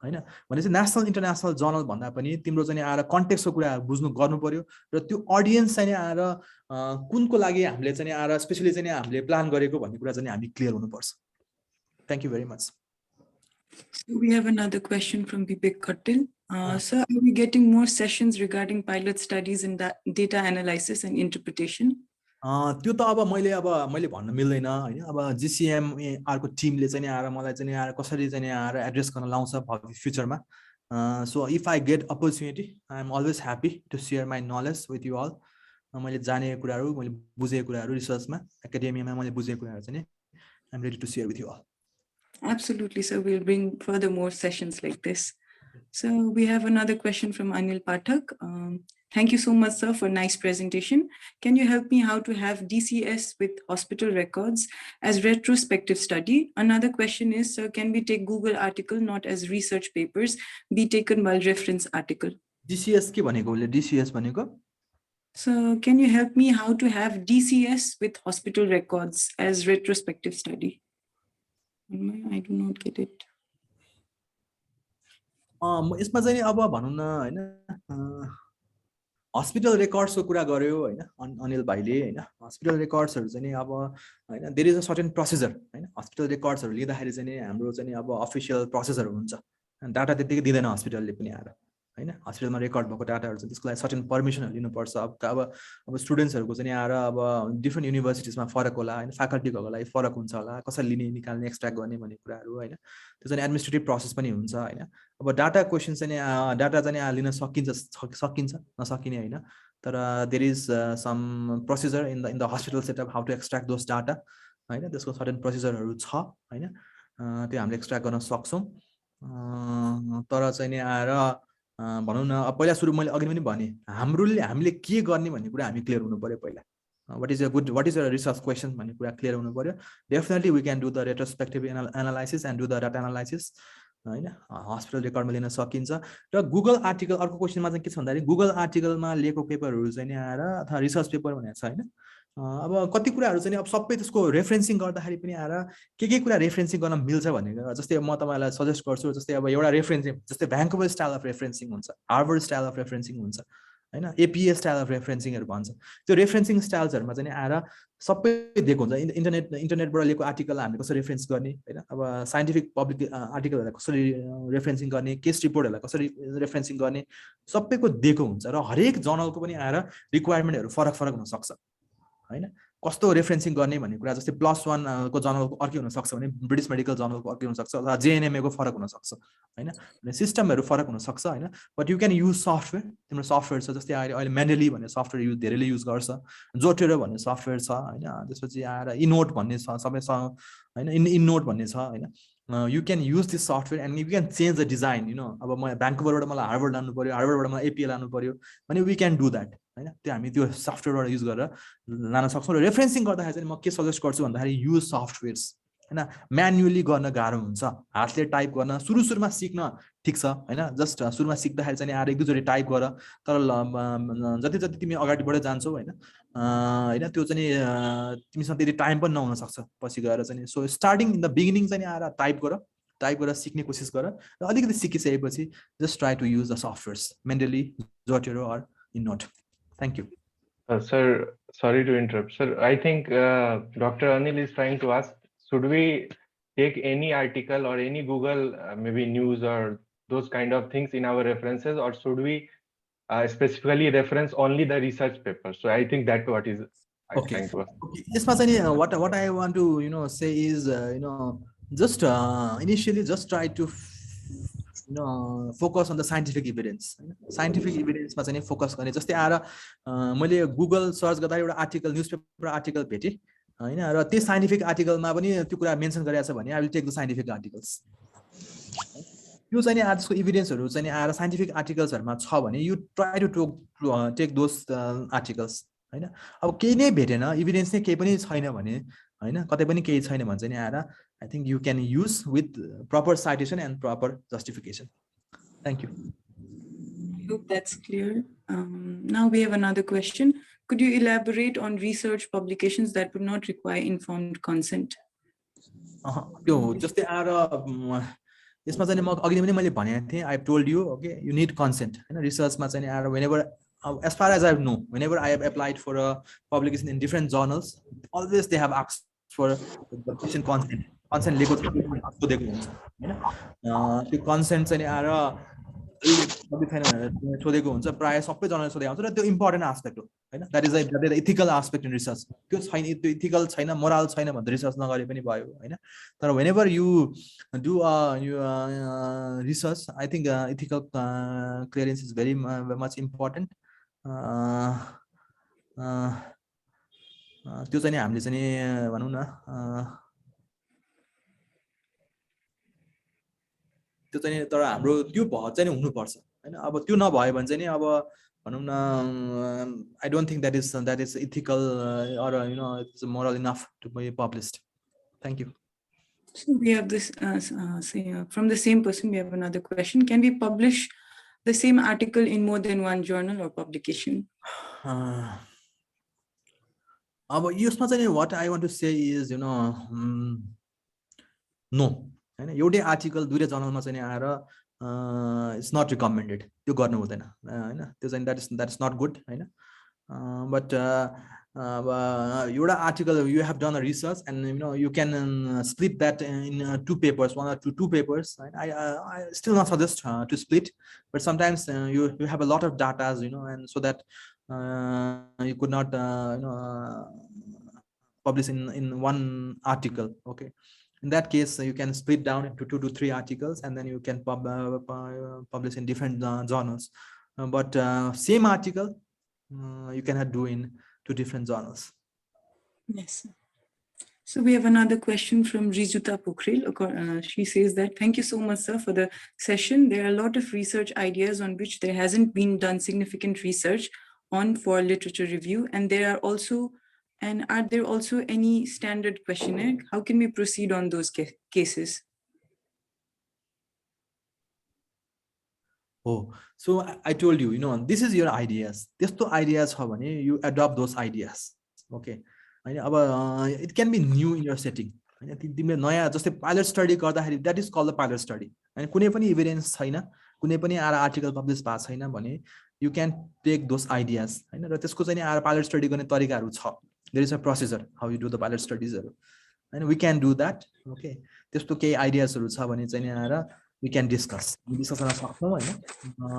हैन भनेपछि नेशनल इन्टरनेशनल जर्नल भन्दा पनि तिम्रो चाहिँ आएर कन्टेक्स्टको कुरा बुझ्नु गर्नु पर्यो र त्यो ऑडियन्स चाहिँ आएर कुनको लागि हामीले चाहिँ आएर स्पेशली चाहिँ हामीले प्लान गरेको भन्ने कुरा चाहिँ हामी क्लियर हुनु पर्छ thank you very much So we have another question from Vivek Khattil. Sir, are we getting more sessions regarding pilot studies and data analysis and interpretation? त्यो त अब मैले भन्न मिल्दैन हैन अब GCMER को टिमले चाहिँ आएर मलाई चाहिँ आएर कसरी चाहिँ आएर एड्रेस गर्न लाउँछ फ्युचरमा so if I get opportunity I am always happy to share my knowledge with you all मैले जानेको कुराहरु मैले बुझेको कुराहरु रिसर्चमा एकाडेमियामा मैले बुझेको कुराहरु चाहिँ I am ready to share with you all Absolutely, sir. We'll bring further more sessions like this. So we have another question from Anil Pathak. Thank you so much, sir, for a nice presentation. Can you help me how to have DCS with hospital records as retrospective study? Another question is, sir, can we take Google article not as research papers, be taken while reference article? DCS के भनेको ले DCS भनेको? So can you help me how to have DCS with hospital records as retrospective study? I do not get it. यसमा चाहिँ अब भनौं न हैन hospital रेकर्ड्सको कुरा गर्यो हैन अनिल भाइले हैन हस्पिटल रेकर्ड्सहरु चाहिँ अब हैन there is a certain procedure हैन हस्पिटल रेकर्ड्सहरु लिँदाखेरि चाहिँ हाम्रो चाहिँ अब अफिसियल प्रोसेसहरु हुन्छ डाटा त्यतिकै दिदैन हस्पिटलले पनि आएर हैन हस्पिटलमा रेकर्ड भएको डाटाहरु चाहिँ त्यसको लागि सर्टेन परमिसनहरु लिनु पर्छ अब स्टुडेन्ट्सहरुको चाहिँ आएर अब डिफरेन्ट युनिभर्सिटिजमा फरक होला हैन फ्याकल्टीको लागि फरक हुन्छ होला कसरी लिने निकाल्ने एक्सट्र्याक्ट गर्ने भन्ने कुराहरु हैन त्यो चाहिँ एडमिनिस्ट्रेटिभ प्रोसेस पनि हुन्छ हैन अब डाटा क्वेशन चाहिँ डाटा चाहिँ लिन सकिन्छ नसकिने हैन तर there is some procedure in the hospital setup how to extract those data हैन त्यसको सर्टेन प्रोसिजरहरु छ हैन त्यो हामीले एक्सट्र्याक्ट गर्न सक्छौं तर चाहिँ आएर भनौं न पहिला सुरु मैले अघि पनि भने हामीले के गर्ने भन्ने कुरा हामी क्लियर हुनु पर्यो पहिला what is a research question भन्ने कुरा क्लियर हुनु पर्यो definitely we can do the retrospective analysis and do the data analysis हैन हस्पिटल रेकर्डमा लिन सकिन्छ र गुगल आर्टिकल अर्को क्वेशनमा चाहिँ के छ भन्दाखेरि गुगल आर्टिकलमा लिएको पेपरहरु चाहिँ आएर अथवा रिसर्च पेपर भनेको छ हैन अब कति कुराहरु चाहिँ अब सबै त्यसको रेफरेन्सिङ गर्दाखेरि पनि आएर के कुरा रेफरेन्सिङ गर्न मिल्छ भन्ने जस्तै म तपाईलाई सजेस्ट गर्छु जस्तै अब एउटा रेफरेन्सिङ जस्तै भ्यान्कुवर स्टाइल अफ रेफरेन्सिङ हुन्छ हार्वर्ड स्टाइल अफ रेफरेन्सिङ हुन्छ हैन एपीए स्टाइल अफ रेफरेन्सिङहरु भन्छ त्यो रेफरेन्सिङ स्टाइल्सहरुमा चाहिँ आएर सबै दिएको हुन्छ इन्टरनेटबाट लिएको आर्टिकल हामीले कसरी रेफरेन्स गर्ने हैन अब साइन्टिफिक पब्लिक आर्टिकलहरुलाई कसरी रेफरेन्सिङ गर्ने केस रिपोर्टहरुलाई कसरी रेफरेन्सिङ गर्ने सबैको दिएको हुन्छ र हरेक जर्नलको पनि आएर रिक्वायरमेन्टहरु फरक फरक हुन सक्छ हैन कस्तो रेफरेन्सिङ गर्ने भन्ने कुरा जस्तै +1 को जर्नलको अर्कै हुन सक्छ भने ब्रिटिश मेडिकल जर्नलको अर्कै हुन सक्छ अथवा जेएनएमए को फरक हुन सक्छ हैन सिस्टमहरु फरक हुन सक्छ हैन but you can use software तिम्रो सफ्टवेयर छ जस्तै अहिले मेन्डली भन्ने सफ्टवेयर धेरैले युज गर्छ जोटेरो भन्ने सफ्टवेयर छ हैन त्यसपछि आएर इनोट भन्ने छ सबै हैन इनोट भन्ने छ हैन you can use this software and you can change the design अब म भ्यान्कुभरबाट मलाई हार्वर्ड लानु पर्यो हार्वर्डबाट मलाई एपीए लानु पर्यो भने we can do that हैन त्यो हामी त्यो सफ्टवेयरबाट युज गरेर लान सक्छौं र रेफरेन्सिङ गर्दाखेरि चाहिँ म के सजेस्ट गर्छु भन्दाखेरि युज सफ्टवेयर्स हैन म्यानुअली गर्न गाह्रो हुन्छ हातले टाइप गर्न सुरुमा सिक्न ठीक छ हैन जस्ट सुरुमा सिक्दाखेरि चाहिँ आएर एक दुईचोटी टाइप गर तर जति जति तिमी अगाडि बढ्दै जान्छौ हैन हैन त्यो चाहिँ तिमीसँग त्यति टाइम पनि नहुन सक्छ पछि गएर चाहिँ so starting in the beginning चाहिँ आएर टाइप गरेर सिक्ने कोसिस गर र अलिकति सिकिसकेपछि just try to use the softwares Mendeley Zotero or EndNote thank you Sir, sorry to interrupt. Sir, I think Dr. Anil is trying to ask, should we take any article or any Google maybe news or those kind of things in our references, or should we specifically reference only the research papers? So I think that's what is trying to ask. Okay. यसमा चाहिँ what I want to say is just initially just try to focus on the scientific evidence. Scientific evidence मा चाहिँ focus गर्ने जस्तै आएर मैले Google search गर्दा एउटा आर्टिकल न्यूजपेपर आर्टिकल भेटे हैन र त्यो साइन्टिफिक आर्टिकलमा पनि त्यो कुरा मेन्सन गरेको छ भने I will take the scientific articles त्यो चाहिँ आजको एभिडेन्सहरु चाहिँ आएर साइन्टिफिक आर्टिकल्सहरुमा छ भने you try to take those articles हैन अब केही नै भेटेन एभिडेन्स नै केही पनि छैन भने हैन कतै पनि केही छैन भने चाहिँ आएर I think you can use with proper citation and proper justification. Thank you. I hope that's clear. Now we have another question. Could you elaborate on research publications that would not require informed consent? Just the यसमा चाहिँ म अघि पनि मैले भनेको थिएँ I told you okay you need consent हैन research मा चाहिँ whenever as far as I know whenever I have applied for a publication in different journals always they have asked for the patient consent लिएको छ सोधेको हुन्छ हैन त्यो consent चाहिँ आएर सोधेको हुन्छ प्राय सबै जनाले सोधेको हुन्छ र त्यो इम्पोर्टेन्ट एस्पेक्ट हो हैन that is the ethical aspect in research त्यो छैन त्यो इथिकल छैन मोरल छैन भन्दा रिसर्च नगरे पनि भयो हैन तर whenever you do research I think ethical clearance is very much important त्यो चाहिँ हामीले चाहिँ भनौं न त्यो चाहिँ तर हाम्रो त्यो भ चाहिँ हुनु पर्छ हैन अब त्यो नभए भने चाहिँ अब भनौं न I don't think that is ethical or it's moral enough to be published. Thank you. So we have this from the same person we have another question. Can we publish the same article in more than one journal or publication? यसमा चाहिँ what I want to say is no हैन एउटै article दुईटा जर्नलमा चाहिँ आएर it's not recommended त्यो गर्नु हुँदैन हैन त्यो चाहिँ दैट इज नट गुड हैन बट एउटा article you have done a research and you can split that in two papers one or two papers right? I still not suggest to split but sometimes you have a lot of data and so that you could not publish in one article okay. In that case, you can split down into 2 to 3 articles and then you can publish in different journals. But same article, you cannot do in 2 different journals. Yes. So we have another question from Rijuta Pokhrel. She says that, thank you so much, sir, for the session. There are a lot of research ideas on which there hasn't been done significant research on for literature review. And are there also any standard questionnaire? How can we proceed on those cases? Oh, so I told you, this is your ideas. These ideas have you adopt those ideas. Okay. It can be new in your setting. तिमीले नयाँ जस्तै pilot study गर्दाखेरि that is called the pilot study. अनि कुनै पनि evidence छैन, कुनै पनि आर्टिकल पब्लिश भएको छैन भने you can take those ideas हैन र त्यसको चाहिँ नि आएर पाइलट स्टडी गर्ने तरिकाहरु छ there is a procedure how you do the pilot studies and we can do that okay त्यस्तो केही आइडियाजहरु छ भने चाहिँ नि आएर we can discuss गर्न सक्छौं हैन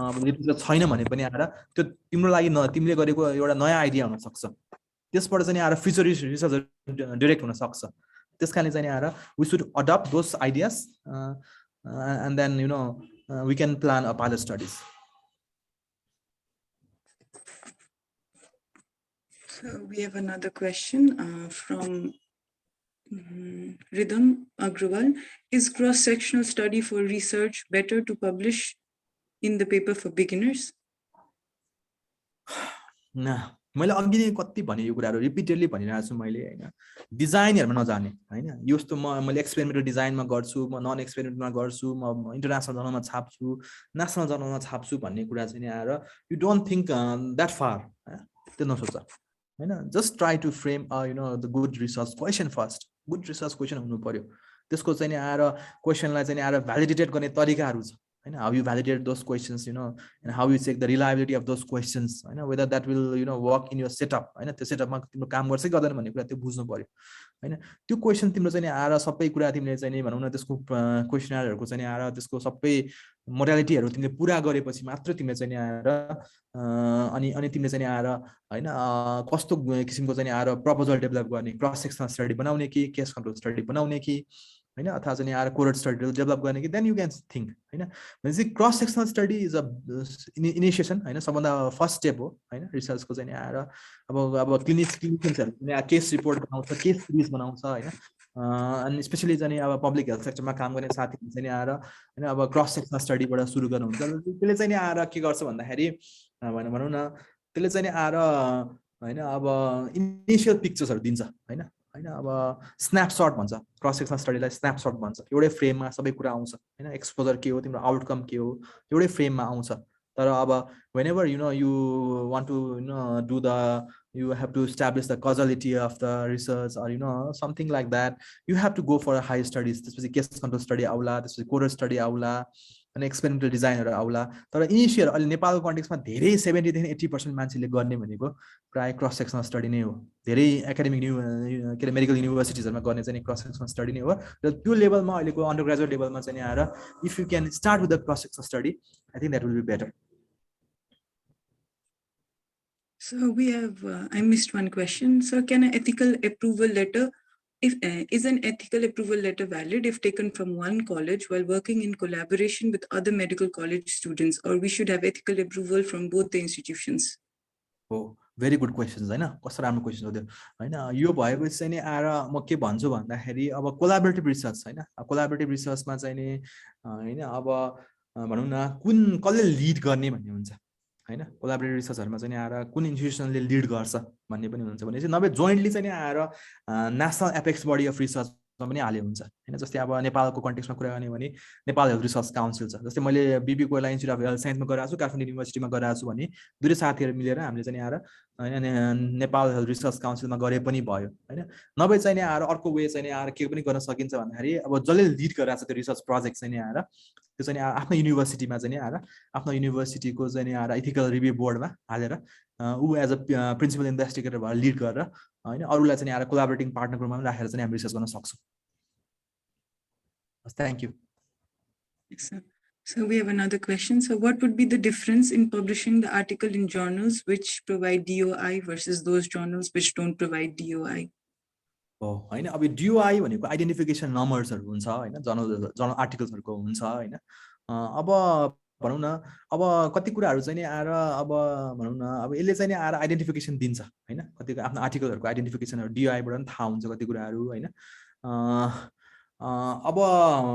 अब लिटरेचर छैन भने पनि आएर त्यो तिम्रो लागि तिमीले गरेको एउटा नयाँ आइडिया हुन सक्छ त्यसबाट चाहिँ नि आएर फ्युचर रिसर्च डाइरेक्ट हुन सक्छ त्यसकारणले चाहिँ नि आएर we should adopt those ideas and then we can plan a pilot studies. So we have another question from Rhythm Agrawal. Is cross-sectional study for research better to publish in the paper for beginners? No. मैले अघि नै कति भने यो कुराहरु repeatedly भनिरहेको छु मैले हैन डिजाइनहरुमा नजाने हैन यो जस्तो मैले एक्सपेरिमेन्टल डिजाइनमा गर्छु म नन एक्सपेरिमेन्टमा गर्छु म इन्टरनेशनल जर्नलमा छाप्छु नेशनल जर्नलमा छाप्छु भन्ने कुरा चाहिँ नि आएर you don't think that far त्यो नसोच हैन just try to frame the good research question first good research question हुनु पर्यो त्यसको चाहिँ नि आएर क्वेशनलाई चाहिँ नि आएर भ्यालिडेट गर्ने तरिकाहरु छ हैन how you validate those questions and how you check the reliability of those questions whether that will work in your setup हैन त्यो सेटअपमा तिम्रो काम गर्छ कि गर्दैन भन्ने कुरा त्यो बुझ्नु पर्यो हैन त्यो क्वेशन तिम्रो चाहिँ नि आएर सबै कुरा तिमीले चाहिँ नि भनौं न त्यसको क्वेशनरहरुको चाहिँ नि आएर त्यसको सबै मोडालिटीहरु तिमीले पूरा गरेपछि मात्र तिमीले चाहिँ नि आएर अनि तिमीले चाहिँ नि आएर हैन कस्तो किसिमको चाहिँ नि आएर प्रपोजल डेभलप गर्ने क्रस सेक्सनल स्टडी बनाउने कि केस कन्ट्रोल स्टडी बनाउने कि हैन अथवा चाहिँ आएर कोहर्ट स्टडी डेभलप गर्ने कि देन यु क्यान थिंक हैन भनेपछि cross sectional study is a initiation हैन सबभन्दा फर्स्ट स्टेप हो हैन रिसर्चको चाहिँ आएर अब क्लिनिशियन्सहरुले केस रिपोर्ट बनाउँछ केस सिरिज बनाउँछ हैन अनि स्पेशली चाहिँ अब पब्लिक हेल्थ सेक्टरमा काम गर्ने साथीहरु चाहिँ आएर हैन अब क्रस सेक्सनल स्टडीबाट सुरु गर्नुहुन्छ त्यसले चाहिँ आएर के गर्छ भन्दाखेरि भनौं न त्यसले चाहिँ आएर हैन अब इनिशियल पिक्चर्सहरु दिन्छ हैन अब स्न्यापशट भन्छ क्रस सेक्सनल स्टडीलाई स्न्यापशट भन्छ एउटै फ्रेममा सबै कुरा आउँछ हैन एक्सपोजर के हो तिम्रो आउटकम के हो एउटै फ्रेममा आउँछ तर अब whenever you want to do the you have to establish the causality of the research or something like that you have to go for a high studies त्यसपछि केस कन्ट्रोल स्टडी आउला त्यसपछि cohort study आउला अनि experimental डिजाइनहरु आउला तर initial अहिले नेपालको कन्टेक्स्टमा धेरै 70 देखि 80% मान्छेले गर्ने भनेको प्राय क्रस सेक्सनल स्टडी नै हो धेरै एकाडेमिक मेडिकल युनिभर्सिटीजहरुमा गर्ने चाहिँ क्रस सेक्सनल स्टडी नै हो र त्यो लेभलमा अहिलेको अन्डर ग्रेजुएट लेभलमा चाहिँ आएर if you can start with the cross sectional study I think that will be better. So we have, I missed one question. So can an ethical approval letter, is an ethical approval letter valid if taken from one college while working in collaboration with other medical college students, or we should have ethical approval from both the institutions? Oh, very good questions हैन कस्तो राम्रो question हो त्यो हैन यो भएपछि चाहिँ नि आएर म के भन्छु भन्दाखेरि अब कोलाबोरेटिभ रिसर्च हैन कोलाबोरेटिभ रिसर्चमा चाहिँ नि हैन अब भनौं न कुन कसले लिड गर्ने भन्ने हुन्छ हैन कोलाबोरेटिभ रिसर्चहरुमा चाहिँ आएर कुन इन्स्टिट्युसनले लिड गर्छ भन्ने पनि हुन्छ भने चाहिँ नभए जोइन्टली चाहिँ आएर नेशनल एपेक्स बडी अफ रिसर्चमा पनि हाले हुन्छ हैन जस्तै अब नेपालको कन्टेक्स्टमा कुरा गर्ने भने नेपाल हेल्थ रिसर्च काउन्सिल छ जस्तै मैले बीबी कोइला इन्स्टिट्युट अफ हेल्थ साइन्समा गराएको छु काठमाडौँ युनिभर्सिटीमा गराएको छु भने दुई साथीहरु मिलेर हामीले चाहिँ आएर हैन नेपाल हेल्थ रिसर्च काउन्सिलमा गरे पनि भयो हैन नभए चाहिँ आएर अर्को वे चाहिँ आएर के पनि गर्न सकिन्छ भन्दाखेरि अब जसले लिड गरिरहेको छ त्यो रिसर्च प्रोजेक्ट चाहिँ आएर त्यो चाहिँ आफ्नो युनिभर्सिटीमा चाहिँ आएर आफ्नो युनिभर्सिटीको चाहिँ आएर एथिकल रिभ्यू बोर्डमा हालेर उ एज अ प्रिन्सिपल इन्भेस्टिगेटर भएर लिड गरेर हैन अरूलाई चाहिँ आएर कोलाबोरेटिङ पार्टनर ग्रुपमा पनि राखेर चाहिँ हामी रिसर्च गर्न सक्छौं. Thank you. Excellent. So we have another question. So what would be the difference in publishing the article in journals which provide DOI versus those journals which don't provide DOI? Oh, हैन अब DOI भनेको identification नम्बर्सहरु हुन्छ हैन journal आर्टिकल्सहरुको हुन्छ हैन अब भनौं न अब कति कुराहरु चाहिँ नि आएर अब भनौं न अब यसले चाहिँ नि आएर आइडेन्टिफिकेसन दिन्छ हैन कतिको आफ्नो आर्टिकलहरुको आइडेन्टिफिकेसनहरु DOI बाट पनि थाहा हुन्छ कति कुराहरु हैन अब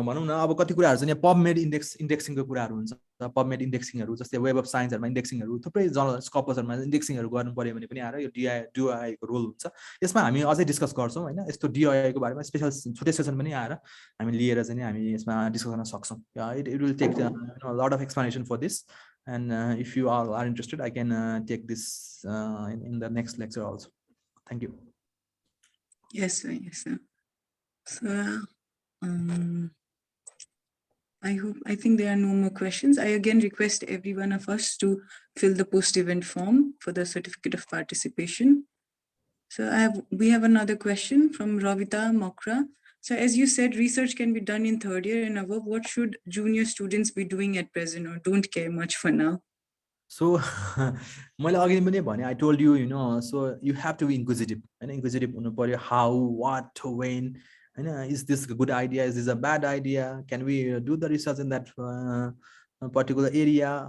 भनौं न अब कति कुराहरु चाहिँ पबमेड इन्डेक्सिङको कुराहरु हुन्छ पबमेड इन्डेक्सिङहरु जस्तै वेब अफ साइन्सहरुमा इन्डेक्सिङहरु थुप्रै जर्नल स्कपर्सहरुमा इन्डेक्सिङहरु गर्नु पर्यो भने पनि आएर यो DOI को रोल हुन्छ यसमा हामी अझै डिस्कस गर्छौं हैन यस्तो DOI को बारेमा स्पेशल छुट्टै सेसन पनि आएर हामी लिएर चाहिँ हामी यसमा डिस्कस गर्न सक्छौं it will take a lot of explanation for this and if you all are interested I can take this in the next lecture also. Thank you. Yes sir, yes sir. So I think there are no more questions. I again request every one of us to fill the post-event form for the certificate of participation. So we have another question from Ravita Mokra. So as you said, research can be done in third year and above. What should junior students be doing at present or don't care much for now? So I told you, so you have to be inquisitive and inquisitive how, what, when, is this a good idea, is this a bad idea, can we do the research in that particular area,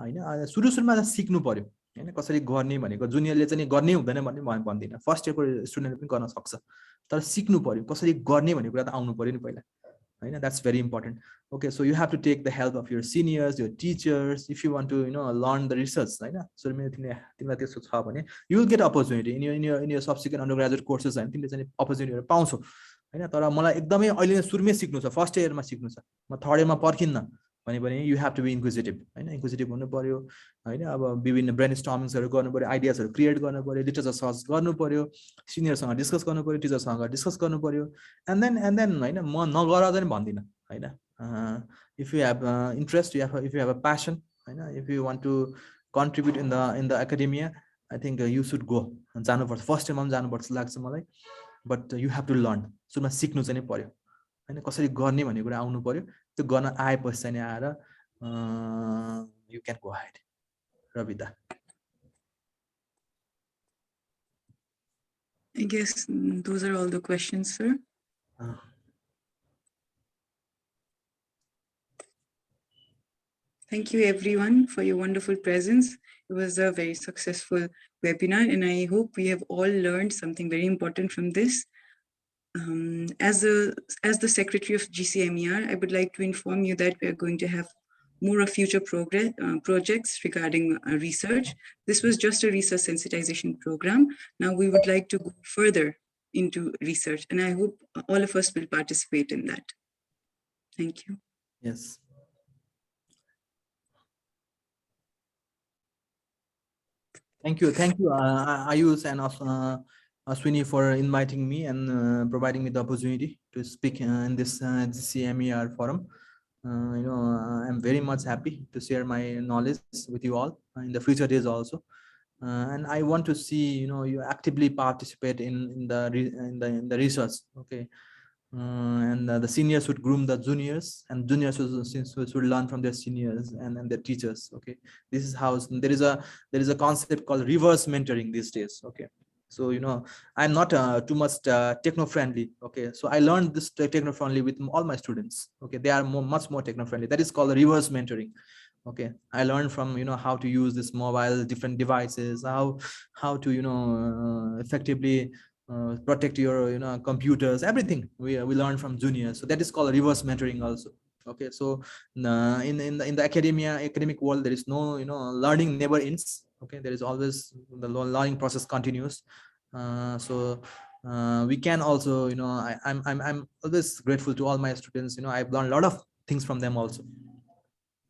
सुरु सुरुमा सिक्नु पर्यो हैन कसरी गर्ने भनेको जुनियरले चाहिँ गर्ने हुँदैन भन्ने म भन्दिन फर्स्ट इयरको स्टुडेन्टले पनि गर्न सक्छ तर सिक्नु पर्यो कसरी गर्ने भन्ने कुरा त आउनु पर्यो नि पहिला हैन that's very important. Okay, so you have to take the help of your seniors, your teachers, if you want to learn the research Hahn so तिमीलाई त्यसो छ भने you will get opportunity in your subsequent undergraduate courses हैन तिमीले चाहिँ opportunity पाउँछौ हैन तर मलाई एकदमै अहिले सुरुमै सिक्नु छ फर्स्ट इयरमा सिक्नु छ म थर्ड इयरमा पर्खिन्न भने you have to be inquisitive Hahn inquisitive हुनु पर्यो हैन अब विभिन्न ब्रेनस्टर्मिङ्सहरु गर्नु पर्यो आइडियाजहरु क्रिएट गर्नु पर्यो लिटरेचर सर्च गर्नु पर्यो सिनियरसँग डिस्कस गर्नु पर्यो टिचरसँग डिस्कस गर्नु पर्यो and then हैन म नगर चाहिँ भन्दिन हैन if you have interest if you have a passion Hahn if you want to contribute in the academia I think you should go जानु पर्छ फर्स्ट इयरमा जानु पर्छ लाग्छ मलाई but you have to learn सुरुमा सिक्नु चाहिँ पर्यो हैन कसरी गर्ने भन्ने कुरा आउनु पर्यो त्यो गर्न आएपछि चाहिँ आएर you can go ahead. Ravita. I guess those are all the questions, sir. Thank you everyone for your wonderful presence. It was a very successful webinar and I hope we have all learned something very important from this. As the Secretary of GCMER, I would like to inform you that we are going to have more of future projects regarding research. This was just a research sensitization program. Now we would like to go further into research and I hope all of us will participate in that. Thank you. Yes. Thank you, Ayush and Ashwini for inviting me and providing me the opportunity to speak in this GCMER forum. I'm very much happy to share my knowledge with you all in the future days also, and I want to see you actively participate in the research. Okay, and the seniors should groom the juniors, and juniors should learn from their seniors and their teachers. Okay, this is how there is a concept called reverse mentoring these days. Okay. So I'm not too much techno friendly. Okay, so I learned this techno friendly with all my students. Okay, they are much more techno friendly. That is called reverse mentoring. Okay, I learned from how to use this mobile different devices, how to effectively protect your computers, everything we learn from juniors. So that is called reverse mentoring also. Okay, so in the academic world, there is no learning never ends. Okay, there is always the learning process continues. So we can also I'm always grateful to all my students. I've learned a lot of things from them also.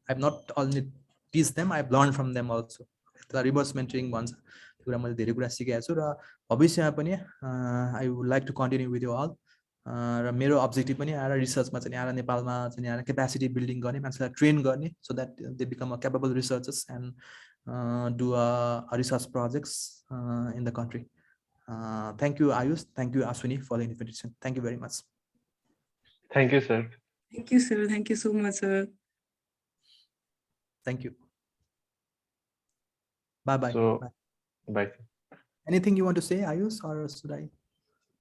I've not only teach them, I've learned from them also. The reverse mentoring ones I would like to continue with you all. मेरो objective पनि आएर रिसर्चमा चाहिँ आएर नेपालमा चाहिँ आएर capacity building गर्ने मान्छेलाई train गर्ने so that they become a capable researchers and do research projects in the country. Thank you, Ayush. Thank you, Ashwini, for the invitation. Thank you very much. Thank you, sir. Thank you, sir. Thank you so much, sir. Thank you. Bye-bye. So, bye. Anything you want to say, Ayush, or should I?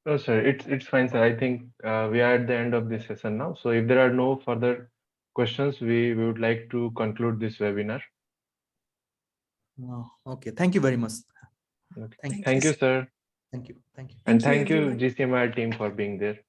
No, sir. It's fine, sir. I think we are at the end of this session now. So if there are no further questions, we would like to conclude this webinar. Oh, okay. Thank you very much. Okay. Thank you, sir. Thank you. And thank you, GCMER team, for being there.